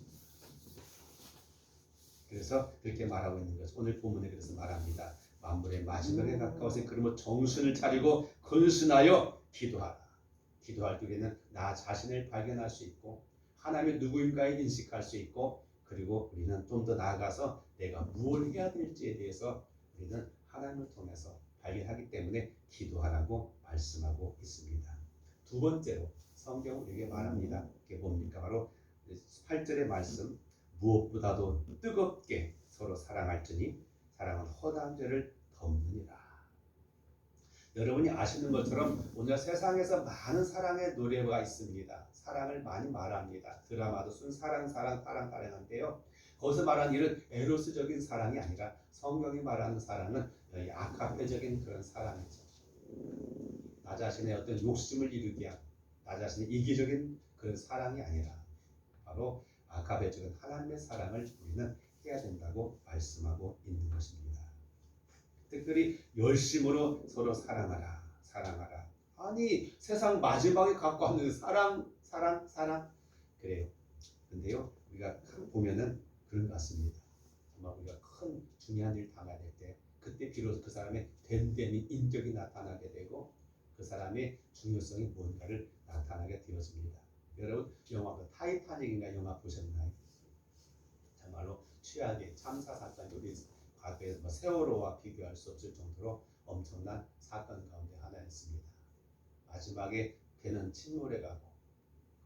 그래서 그렇게 말하고 있는 거죠. 오늘 본문에 그래서 말합니다. 만물의 마지막에 가까워서 그러면 정신을 차리고 근신하여 기도하라. 기도할 때 우리는 나 자신을 발견할 수 있고 하나님이 누구인가를 인식할 수 있고 그리고 우리는 좀 더 나아가서 내가 무엇을 해야 될지에 대해서 우리는 하나님을 통해서 발견하기 때문에 기도하라고 말씀하고 있습니다. 두 번째로 성경은 우리에게 말합니다. 그게 뭡니까? 바로 8절의 말씀 무엇보다도 뜨겁게 서로 사랑할지니 사랑은 허다한 죄를 덮느니라. 여러분이 아시는 것처럼 오늘 세상에서 많은 사랑의 노래가 있습니다. 사랑을 많이 말합니다. 드라마도 사랑한데요. 거기서 말하는 이런 에로스적인 사랑이 아니라 성경이 말하는 사랑은 아카페적인 그런 사랑이죠. 나 자신의 어떤 욕심을 이루기 위한 나 자신의 이기적인 그런 사랑이 아니라 바로 아카페적인 하나님의 사랑을 우리는 해야 된다고 말씀하고 있는 것입니다. 특별히 열심으로 서로 사랑하라. 아니 세상 마지막에 갖고 왔는 사랑 그래요. 근데요 우리가 보면은 그런 것 같습니다. 정말 우리가 큰 중요한 일 당할 때 그때 비로소 그 사람의 됨됨이 인격이 나타나게 되고 그 사람의 중요성이 뭔가를 나타나게 되어집니다. 여러분 영화 타이타닉인가 영화 보셨나요? 정말로 최악의 참사 사건이 우리 과거에 세월호와 비교할 수 없을 정도로 엄청난 사건 가운데 하나였습니다. 마지막에 배는 침몰해가고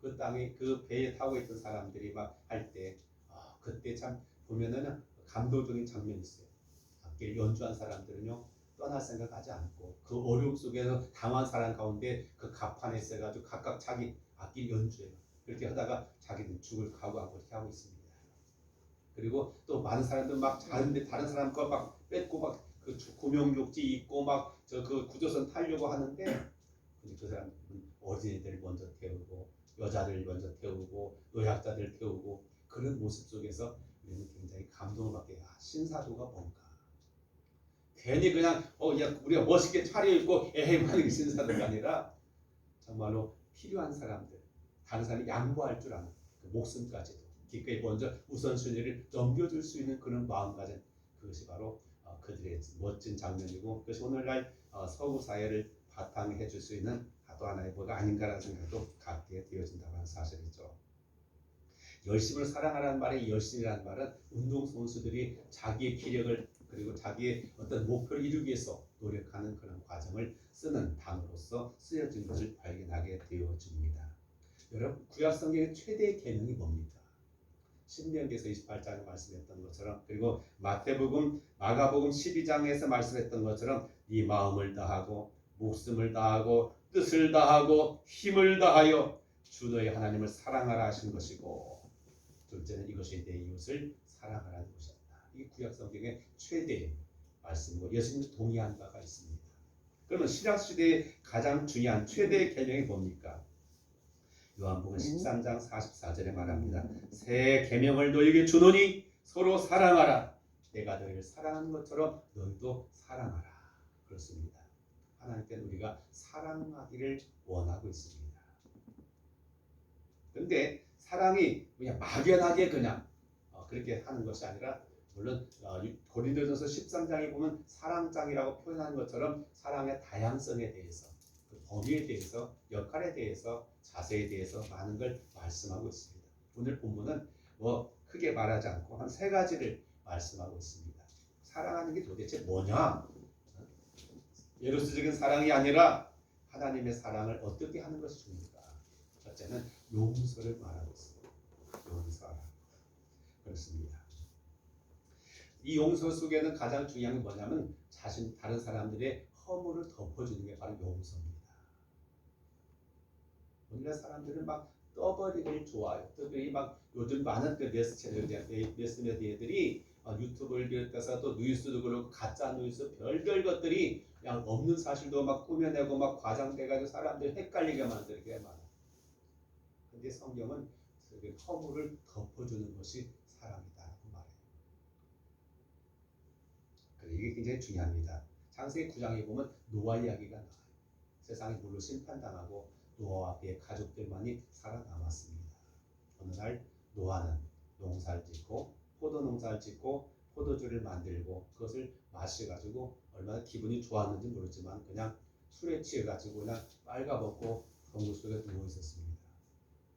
그 땅에 그 배에 타고 있던 사람들이 막 할 때 그때 참 보면은 감동적인 장면이 있어요. 악기를 연주한 사람들은요 떠날 생각하지 않고 그 어려움 속에서 당한 사람 가운데 그 갑판에 있어가지고 각각 자기 악기를 연주해요. 그렇게 하다가 자기는 죽을 각오하고 이렇게 하고 있습니다. 그리고 또 많은 사람들 막 자는데 다른 사람 거 막 뺏고 막 그 구명조끼 입고 막 저 그 구조선 타려고 하는데 근데 그 사람들은 어린이들 먼저 태우고 여자들 먼저 태우고 의학자들 태우고 그런 모습 속에서 우리는 굉장히 감동을 받게 신사도가 뭔가 괜히 그냥 야 우리가 멋있게 차려입고 에헤이 하는 게 신사도가 아니라 정말로 필요한 사람들 다른 사람이 양보할 줄 아는 그 목숨까지도 기꺼이 먼저 우선순위를 넘겨줄 수 있는 그런 마음가짐 그것이 바로 그들의 멋진 장면이고 그것이 오늘날 서구 사회를 바탕해 줄 수 있는 또 하나의 뭐가 아닌가라는 생각도 갖게 되어진다고 하는 사실이죠. 열심을 사랑하라는 말의 열심이라는 말은 운동선수들이 자기의 기력을 그리고 자기의 어떤 목표를 이루기 위해서 노력하는 그런 과정을 쓰는 단어로서 쓰여진 것을 발견하게 되어집니다. 여러분 구약성경의 최대의 계명이 뭡니까? 신명기에서 28장에 말씀했던 것처럼 그리고 마태복음, 마가복음 12장에서 말씀했던 것처럼 네 마음을 다하고 목숨을 다하고 뜻을 다하고 힘을 다하여 주 너희 하나님을 사랑하라 하신 것이고 둘째는 이것이 내 이웃을 사랑하라는 것이었다. 이게 구약성경의 최대의 말씀이고 예수님도 동의한 바가 있습니다. 그러면 신약시대의 가장 중요한 최대의 계명이 뭡니까? 요한복음 13장 44절에 말합니다. 새 계명을 너희에게 주노니 서로 사랑하라. 내가 너희를 사랑하는 것처럼 너희도 사랑하라. 그렇습니다. 하나님께는 우리가 사랑하기를 원하고 있습니다. 그런데 사랑이 그냥 막연하게 그냥 그렇게 하는 것이 아니라 물론 고린도전서 13장에 보면 사랑장이라고 표현하는 것처럼 사랑의 다양성에 대해서 그 범위에 대해서 역할에 대해서 자세에 대해서 많은 걸 말씀하고 있습니다. 오늘 본문은 크게 말하지 않고 한 세 가지를 말씀하고 있습니다. 사랑하는 게 도대체 뭐냐? 에로스적인 사랑이 아니라 하나님의 사랑을 어떻게 하는 것이 중요합니까? 첫째는 용서를 말하고 있습니다. 용서하라. 그렇습니다. 이 용서 속에는 가장 중요한 게 뭐냐면 다른 사람들의 허물을 덮어주는 게 바로 용서입니다. 우리나라 사람들은 막 떠벌이를 좋아해요. 특별히 막 요즘 많은 그 매스미디어들이 유튜브를 비롯해서 또 뉴스도 그렇고 가짜 뉴스 별별 것들이 그냥 없는 사실도 막 꾸며내고 막 과장돼가지고 사람들 헷갈리게 만들게 많아. 근데 성경은 그 허물을 덮어주는 것이 사랑이다라고 말해요. 그래 이게 굉장히 중요합니다. 창세기 9장에 보면 노아 이야기가 나와요. 세상이 물로 심판당하고 노아와 그의 가족들만이 살아남았습니다. 어느 날 노아는 농사를 짓고 포도 농사를 짓고 포도주를 만들고 그것을 마셔가지고 얼마나 기분이 좋았는지 모르지만 그냥 술에 취해가지고 그냥 빨가벗고 동굴 속에 누워 있었습니다.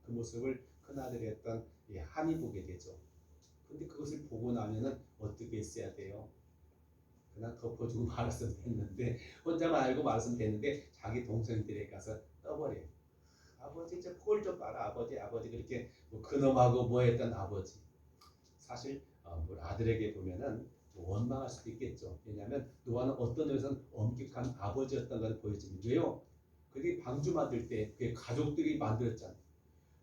그 모습을 큰아들이 했던 함이 보게 되죠. 근데 그것을 보고 나면은 어떻게 했어야 돼요? 그냥 덮어주고 말았으면 됐는데 혼자만 알고 말았으면 됐는데 자기 동생들에게 가서 떠버려요. 아버지 이제 꼴 좀 봐라. 아버지 그렇게 뭐 그놈하고 뭐 했던 아버지. 사실 뭐 아들에게 보면은 뭐 원망할 수도 있겠죠. 왜냐하면 노아는 어떤 면에서는 엄격한 아버지였던 걸 보여집니다. 왜요? 그게 방주 만들 때 그 가족들이 만들었잖아요.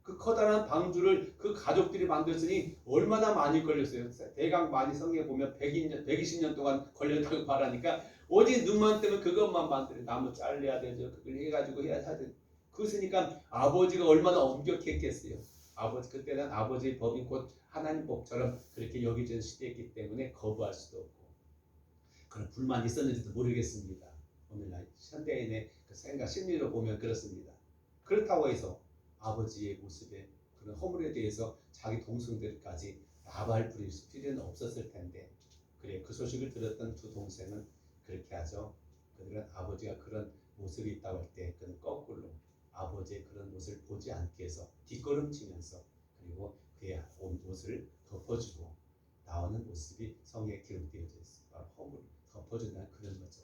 그 커다란 방주를 그 가족들이 만들었으니 얼마나 많이 걸렸어요. 대강 많이 성경에 보면 120년 동안 걸렸다고 말하니까 오직 눈만 뜨면 그것만 만들어요. 나무 잘라야 되죠. 그걸 해가지고 해야 돼. 그랬으니까 아버지가 얼마나 엄격했겠어요. 그때는 아버지의 법이 곧 하나님 법처럼 그렇게 여겨진 시대였기 때문에 거부할 수도 없고 그런 불만이 있었는지도 모르겠습니다. 오늘날 현대인의 그 생각 심리로 보면 그렇습니다. 그렇다고 해서 아버지의 모습에 그런 허물에 대해서 자기 동생들까지 나발 부릴 필요는 없었을 텐데 그래 그 소식을 들었던 두 동생은 그렇게 하죠. 그들은 아버지가 그런 모습이 있다고 할 때 그는 거꾸로 아버지의 그런 모습을 보지 않게 해서 뒷걸음치면서 그리고 그의 온 옷을 덮어주고 나오는 모습이 성경에 기록되어져 있습니다. 바로 허물을 덮어준다는 그런 거죠.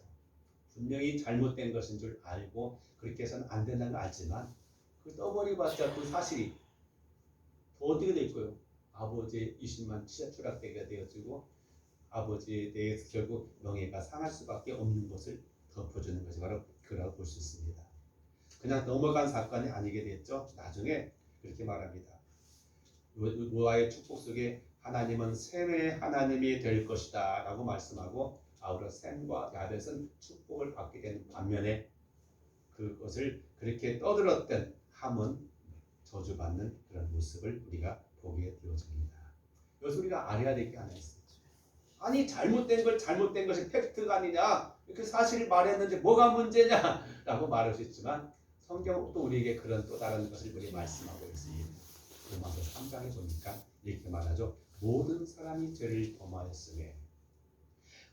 분명히 잘못된 것인 줄 알고 그렇게 해서는 안 된다는 걸 알지만 그 떠버려봤자 그 사실이 더 어떻게 될 거예요? 아버지의 이심만 추락되게 되어지고 아버지에 대해서 결국 명예가 상할 수밖에 없는 것을 덮어주는 것이 바로 그라고 볼 수 있습니다. 그냥 넘어간 사건이 아니게 됐죠. 나중에 그렇게 말합니다. 노아의 축복 속에 하나님은 셈의 하나님이 될 것이다 라고 말씀하고 아우러 셈과 야벳은 축복을 받게 되는 반면에 그것을 그렇게 떠들었던 함은 저주받는 그런 모습을 우리가 보게 되어집니다. 여기서 우리가 알아야 될 게 하나 있어요. 아니 잘못된 걸 잘못된 것이 팩트가 아니냐 이렇게 사실을 말했는데 뭐가 문제냐 라고 말할 수 있지만 성경은 또 우리에게 그런 또 다른 것을 우리 말씀하고 있습니다. 로마서 3장에 보니까 이렇게 말하죠. 모든 사람이 죄를 범하였으며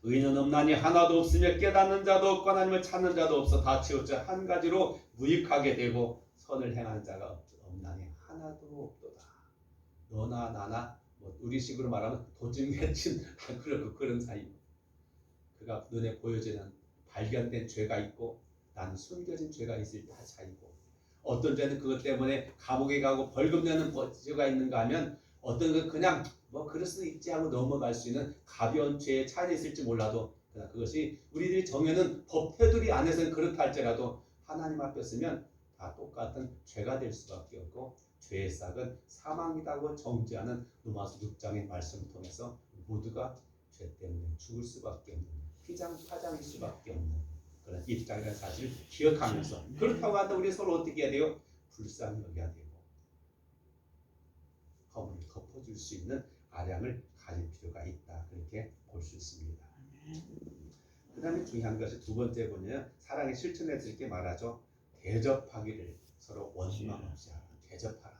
의인은 없나니 하나도 없으며 깨닫는 자도 없고 하나님을 찾는 자도 없어 다 치우쳐 한 가지로 무익하게 되고 선을 행하는 자가 없나니 하나도 없도다. 너나 나나 뭐 우리식으로 말하면 도찐개친 그런 사이. 그가 눈에 보여지는 발견된 죄가 있고 나는 숨겨진 죄가 있을 때 차이고 어떤 죄는 그것 때문에 감옥에 가고 벌금 내는 죄가 있는가 하면 어떤 건 그냥 뭐 그럴 수 있지 하고 넘어갈 수 있는 가벼운 죄의 차이는 있을지 몰라도 그러나 그것이 우리들이 정해놓은 법 테두리 안에서는 그렇다 할지라도 하나님 앞에 쓰면 다 똑같은 죄가 될 수밖에 없고 죄의 싹은 사망이라고 정죄하는 로마서 6장의 말씀을 통해서 모두가 죄 때문에 죽을 수밖에 없는 피장파장일 수밖에 없는 그런 입장이라는 사실을 기억하면서 그렇다고 한다 우리 서로 어떻게 해야 돼요? 불쌍히 여겨야 되고 허물을 덮어줄 수 있는 아량을 가질 필요가 있다. 그렇게 볼 수 있습니다. 그 다음에 중요한 것이 두 번째 보면 사랑의 실천에서 이렇게 말하죠. 대접하기를 서로 원망 없이 하라. 대접하라.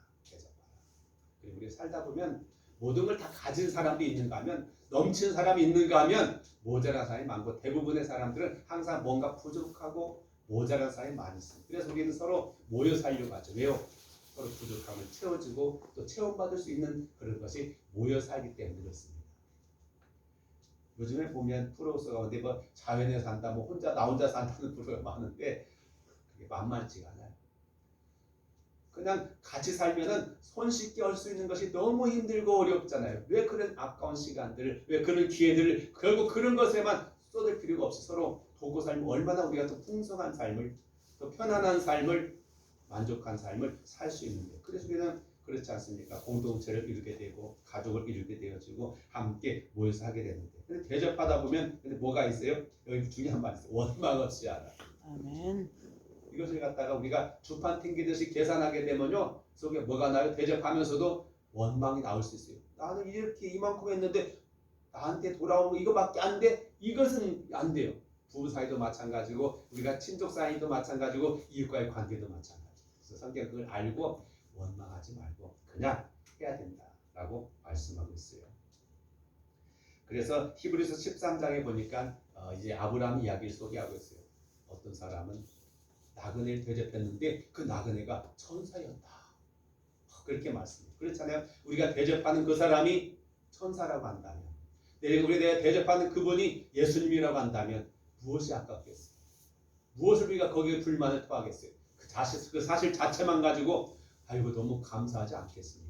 그리고 우리 살다 보면 모든 걸 다 가진 사람도 있는가 하면 넘치는 사람이 있는가 하면 모자란 사람이 많고 대부분의 사람들은 항상 뭔가 부족하고 모자란 사람이 많이 있습니다. 그래서 우리는 서로 모여 살려고 하죠. 왜요? 서로 부족함을 채워주고 또 체험받을 수 있는 그런 것이 모여 살기 때문에 그렇습니다. 요즘에 보면 프로그램 가운데 뭐 자연에 산다, 뭐 나 혼자 산다는 프로가 많은데 그게 만만치가 않아요. 그냥 같이 살면은 손쉽게 할 수 있는 것이 너무 힘들고 어렵잖아요. 왜 그런 아까운 시간들을, 왜 그런 기회들을 결국 그런 것에만 쏟을 필요가 없이 서로 도고 살면 얼마나 우리가 더 풍성한 삶을, 더 편안한 삶을, 만족한 삶을 살 수 있는데 그래서 우리는 그렇지 않습니까? 공동체를 이루게 되고 가족을 이루게 되어지고 함께 모여서 하게 되는데 근데 대접하다 보면 근데 뭐가 있어요? 여기 중요한 말이 있어요. 원망 없이 하라. 아멘. 이것을 갖다가 우리가 주판 튕기듯이 계산하게 되면요 속에 뭐가 나요? 대접하면서도 원망이 나올 수 있어요. 나는 이렇게 이만큼 했는데 나한테 돌아오는 거 이거밖에 안 돼? 이것은 안 돼요. 부부 사이도 마찬가지고 우리가 친족 사이도 마찬가지고 이웃과의 관계도 마찬가지. 그래서 성경 그걸 알고 원망하지 말고 그냥 해야 된다라고 말씀하고 있어요. 그래서 히브리서 13장에 보니까 이제 아브라함 이야기를 소개하고 있어요. 어떤 사람은 나그네를 대접했는데 그 나그네가 천사였다. 그렇게 말씀해요. 그렇잖아요. 우리가 대접하는 그 사람이 천사라고 한다면, 우리가 대접하는 그분이 예수님이라고 한다면 무엇이 아깝겠어요? 무엇을 우리가 거기에 불만을 토하겠어요? 그 사실 자체만 가지고 아이고 너무 감사하지 않겠습니까?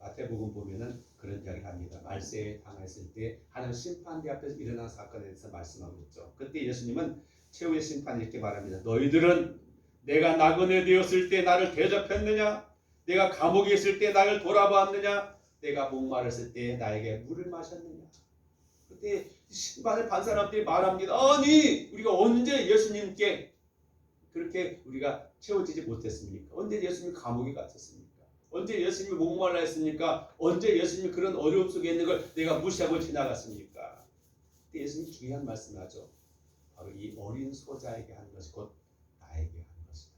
마태복음 보면은 그런 이야기를 합니다. 말세에 당했을 때 하나님 심판대 앞에서 일어난 사건에 대해서 말씀하고 있죠. 그때 예수님은 최후의 심판을 이렇게 말합니다. 너희들은 내가 나그네 되었을 때 나를 대접했느냐? 내가 감옥에 있을 때 나를 돌아보았느냐? 내가 목마르실 때 나에게 물을 마셨느냐? 그때 심판을 받은 사람들이 말합니다. 아니 우리가 언제 예수님께 그렇게 우리가 채워지지 못했습니까? 언제 예수님 감옥에 갇혔습니까? 언제 예수님이 목말라 했습니까? 언제 예수님이 그런 어려움 속에 있는 걸 내가 무시하고 지나갔습니까? 그때 예수님이 중요한 말씀을 하죠. 바로 이 어린 소자에게 한 것이 곧 나에게 한 것이다.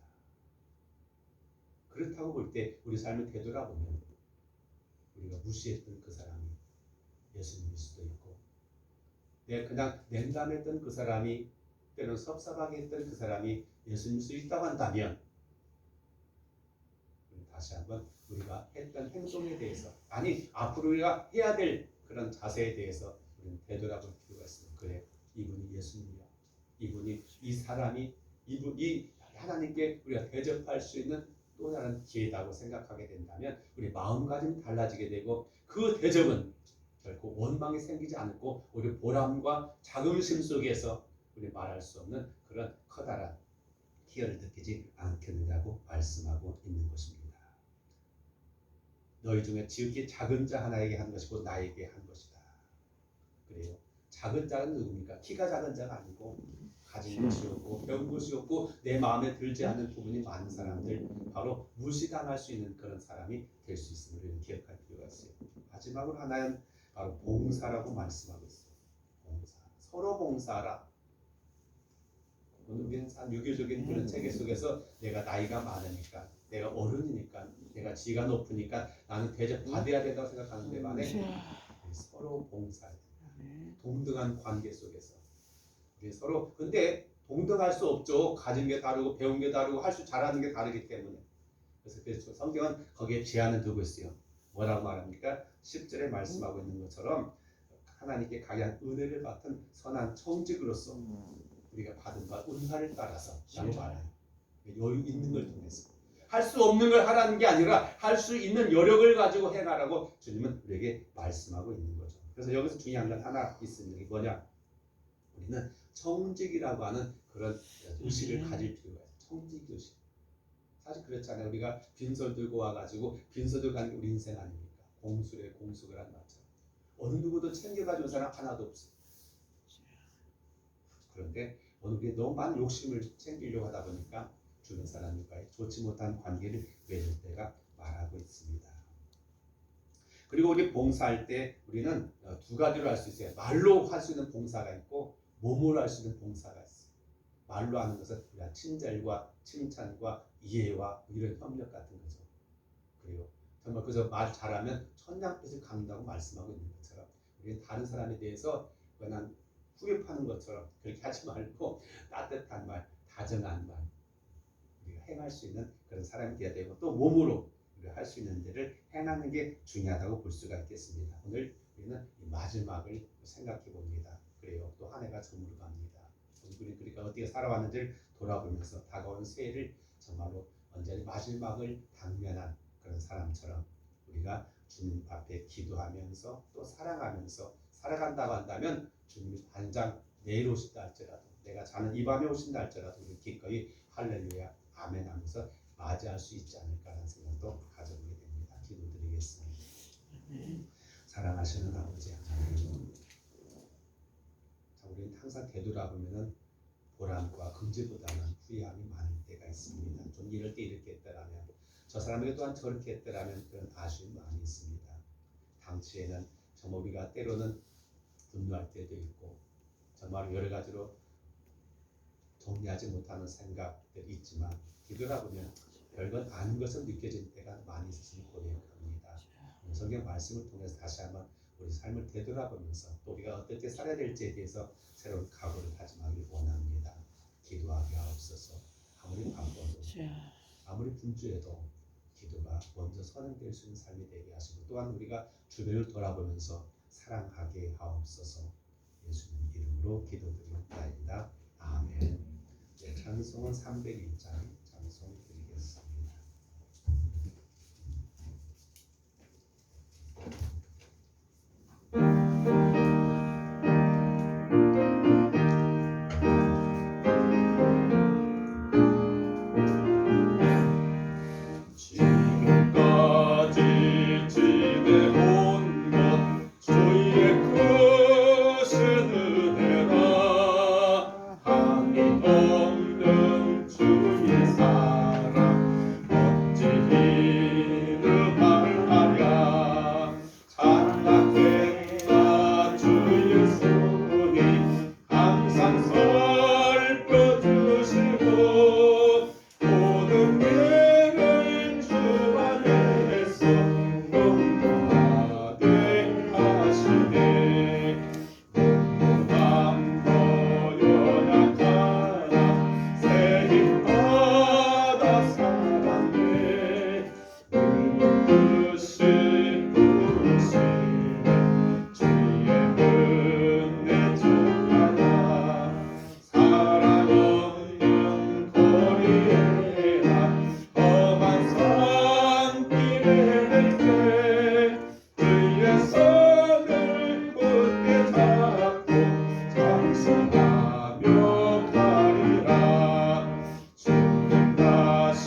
그렇다고 볼 때 우리 삶을 되돌아보면 우리가 무시했던 그 사람이 예수님일 수도 있고 내가 그냥 냉담했던 그 사람이 때로는 섭섭하게 했던 그 사람이 예수님일 수 있다고 한다면 다시 한번 우리가 했던 행동에 대해서 아니 앞으로 우리가 해야 될 그런 자세에 대해서 우리는 되돌아볼 필요가 있습니다. 그래 이분이 예수님이야. 이분이 이 사람이 이 하나님께 우리가 대접할 수 있는 또 다른 기회다고 생각하게 된다면 우리 마음가짐이 달라지게 되고 그 대접은 결코 원망이 생기지 않고 우리 보람과 자긍심 속에서 우리 말할 수 없는 그런 커다란 희열을 느끼지 않겠느냐고 말씀하고 있는 것입니다. 너희 중에 지극히 작은 자 하나에게 한 것이고 나에게 한 것이다. 그래요. 작은 자는 누굽니까? 키가 작은 자가 아니고 가진 것이 없고 배운 것이 없고 내 마음에 들지 않는 부분이 많은 사람들 바로 무시당할 수 있는 그런 사람이 될 수 있음을 우리는 기억할 필요가 있어요. 마지막으로 하나는 바로 봉사라고 말씀하고 있어요. 봉사. 서로 봉사하라. 오늘 우리는 참 유교적인 그런 체계 속에서 내가 나이가 많으니까 내가 어른이니까 내가 지가 높으니까 나는 대접받아야 된다고 생각하는데 만에 서로 봉사해야 된다. 동등한 관계 속에서 우리 서로 근데 동등할 수 없죠. 가진 게 다르고 배운 게 다르고 할 수 잘하는 게 다르기 때문에 그래서 성경은 거기에 제한을 두고 있어요. 뭐라고 말합니까? 10절에 말씀하고 있는 것처럼 하나님께 강한 은혜를 받은 선한 청직으로서 우리가 받은 바 은사를 따라서 라고 말해요. 여유 있는 걸 통해서 할 수 없는 걸 하라는 게 아니라 할 수 있는 여력을 가지고 행하라고 주님은 우리에게 말씀하고 있는 거죠. 그래서 여기서 중요한 건 하나 있습니다. 이게 뭐냐? 우리는 청직이라고 하는 그런 의식을 가질 필요가 있어요. 청직 의식. 사실 그렇잖아요. 우리가 빈소 들고 와가지고 빈소 들고 가는 게 우리 인생 아닙니까? 공수래 공수를 한 것처럼 어느 누구도 챙겨가지고 사람 하나도 없어요. 그런데 오늘 우리 너무 많은 욕심을 챙기려고 하다 보니까 주변 사람들과의 좋지 못한 관계를 맺을 때가 말하고 있습니다. 그리고 우리 봉사할 때 우리는 두 가지로 할 수 있어요. 말로 할 수 있는 봉사가 있고 몸으로 할 수 있는 봉사가 있어요. 말로 하는 것은 우리가 친절과 칭찬과 이해와 이런 협력 같은 거죠. 그리고 정말 그저 말 잘하면 천냥빛을 갚는다고 말씀하고 있는 것처럼 우리는 다른 사람에 대해서 그냥 후벼파는 것처럼 그렇게 하지 말고 따뜻한 말, 다정한 말 우리가 행할 수 있는 그런 사람이 되어야 되고 또 몸으로 우리가 할 수 있는 데를 행하는 게 중요하다고 볼 수가 있겠습니다. 오늘 우리는 이 마지막을 생각해 봅니다. 그래요. 또 한 해가 저물어 갑니다. 우리 그러니까 어떻게 살아왔는지를 돌아보면서 다가온 새해를 정말로 언제나 마지막을 당면한 그런 사람처럼 우리가 주님 앞에 기도하면서 또 사랑하면서 살아간다고 한다면 주님이 당장 내일 오신다 할지라도 내가 자는 이 밤에 오신다 할지라도 우리 기꺼이 할렐루야 아멘 하면서 맞이할 수 있지 않을까라는 생각도 가져보게 됩니다. 기도드리겠습니다. 사랑하시는 아버지 하나님, 우리는 항상 되돌아보면 보람과 긍지보다는 후회함이 많을 때가 있습니다. 좀 이럴 때 이렇게 했더라면 저 사람에게 또한 저렇게 했더라면 그런 아쉬움이 많이 있습니다. 당시에는 정말 우리가 때로는 분노할 때도 있고 정말 여러 가지로 정리하지 못하는 생각들이 있지만 기도를 보면 별건 아닌 것은 느껴질 때가 많이 있으니 고백합니다. 성경 말씀을 통해서 다시 한번 우리 삶을 되돌아보면서 또 우리가 어떻게 살아야 될지에 대해서 새로운 각오를 다짐하길 원합니다. 기도하게 하옵소서. 아무리 바빠도 아무리 분주해도 기도가 먼저 선행될 수 있는 삶이 되게 하시고 또한 우리가 주변을 돌아보면서 사랑하게 하옵소서. 예수님 이름으로 기도드립니다. 아멘. 네, 찬송은 301장 찬송 드리겠습니다. 지금까지 지내온 것 주의 크신 은혜라 한이 없는 주의 사랑 어찌 이름 말하랴 찬양했다 주의 손이 항상 살펴주시고 모든 일을 주 안에서 공평하게 하시네 눈보담도 연약하나 새 힘받아 살았네 물문 듯이 부르시네 주의 은혜 축하라 사랑 없는 거리에나 험한 산길에 낼게 주의 손을 굳게 잡고 장성하며 가리라 주님 다시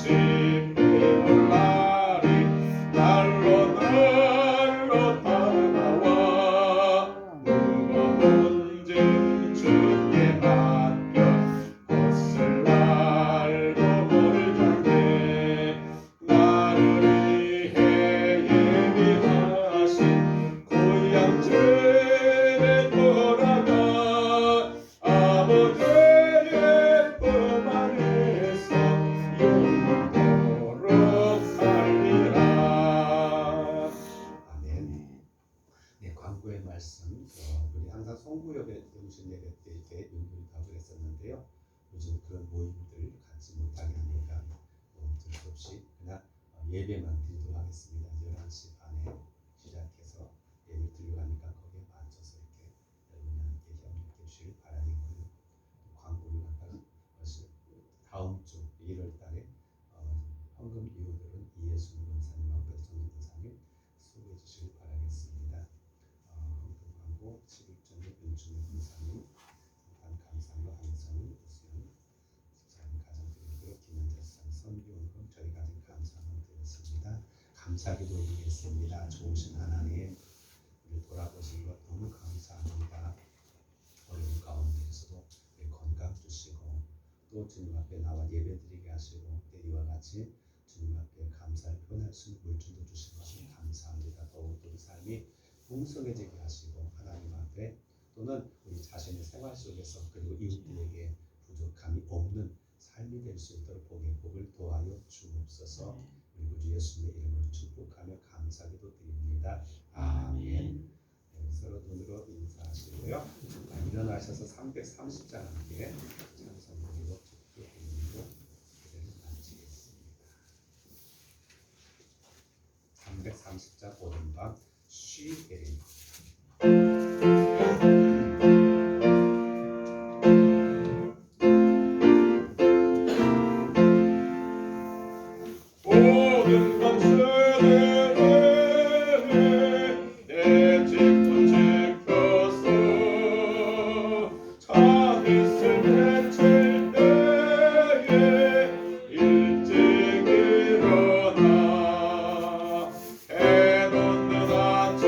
올 날이 날로 다가와 무거운 짐 주께 맡겨 옷을 날고 몰자네 나를 위해 예비하신 고향 집에 돌아가 아버지의 품 안에서 영원토록 살리라. 아멘. 네, 광고의 말씀. 우리 항상 송구역에 음식 예배 때 이렇게 연구하고 했었는데요. 요즘 그런 모임들 갖지 못하게 하니까 어쩔 수 없이 그냥 예배만 드리도록 하겠습니다. 11시 반에 시작해서 예배 드리고 하니까 거기에 맞춰서 이렇게 여러분이 함께 협력해 주시길 바라겠고요. 광고를 갖다가 다음 주 1월 달에 헌금 이후들은 이예순 권사님하고 백정진 권사님 수고해 주시길 바라겠습니다. 헌금 광고 11.6 윤준일 권사님, 감사로 한성은 우수연 집사님 가정드리고요. 김현재 상 선교원금 저희 가정 감사만 드렸습니다. 감사기도 드리겠습니다. 좋으신 하나님 우리 돌아보신 것 너무 감사합니다. 어려운 가운데에서도 우리 건강 주시고 또 주님 앞에 나와 예배드리게 하시고 이와 같이 주님 앞에 감사를 표현할 수 있는 물질도 주신 것을 감사합니다. 더욱 우리 삶이 풍성해지게 하시고 하나님 앞에 또는 우리 자신의 생활 속에서 그리고 이웃들에게 부족함이 없는 삶이 될 수 있도록 복의 복을 도하여 주옵소서. 우리 구주 예수님의 이름으로 축복하며 감사기도 드립니다. 아멘. 네, 서로 눈으로 인사하시고요. 일어나셔서 330장 함께 찬송 드리고 축복드리고 기도를 마치겠습니다. 330장 오른방 쉬게리 모든 밤새내 내 집은 지켜서 잠있을 내칠 때에 일찍 일어나 해 놓는 아침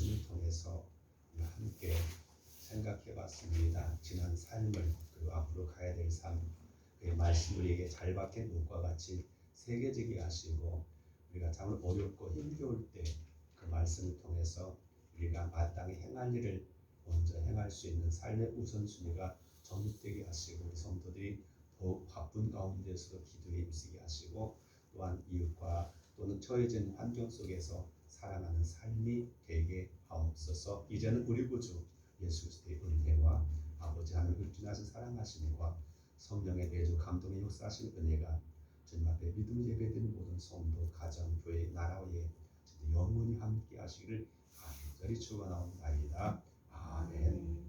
말씀을 통해서 우리가 함께 생각해 봤습니다. 지난 삶을 그리고 앞으로 가야 될 삶, 그 말씀 우리에게 잘 박힌 목과 같이 새겨지게 하시고 우리가 참 어렵고 힘겨울 때 그 말씀을 통해서 우리가 마땅히 행할 일을 먼저 행할 수 있는 삶의 우선순위가 정립되게 하시고 우리 성도들이 더욱 바쁜 가운데서도 기도에 힘쓰게 하시고 또한 이웃과 또는 처해진 환경 속에서 살아가는 삶이 되게 하옵소서. 이제는 우리 구주 예수 그리스도의 은혜와 아버지 하나님을 지나신 사랑하심과 성령의 내주 감동의 역사하신 은혜가 주님 앞에 믿음 예배드리는 모든 성도, 가정, 교회, 나라에 영원히 함께 하시기를 간절히 축원하옵나이다. 아멘.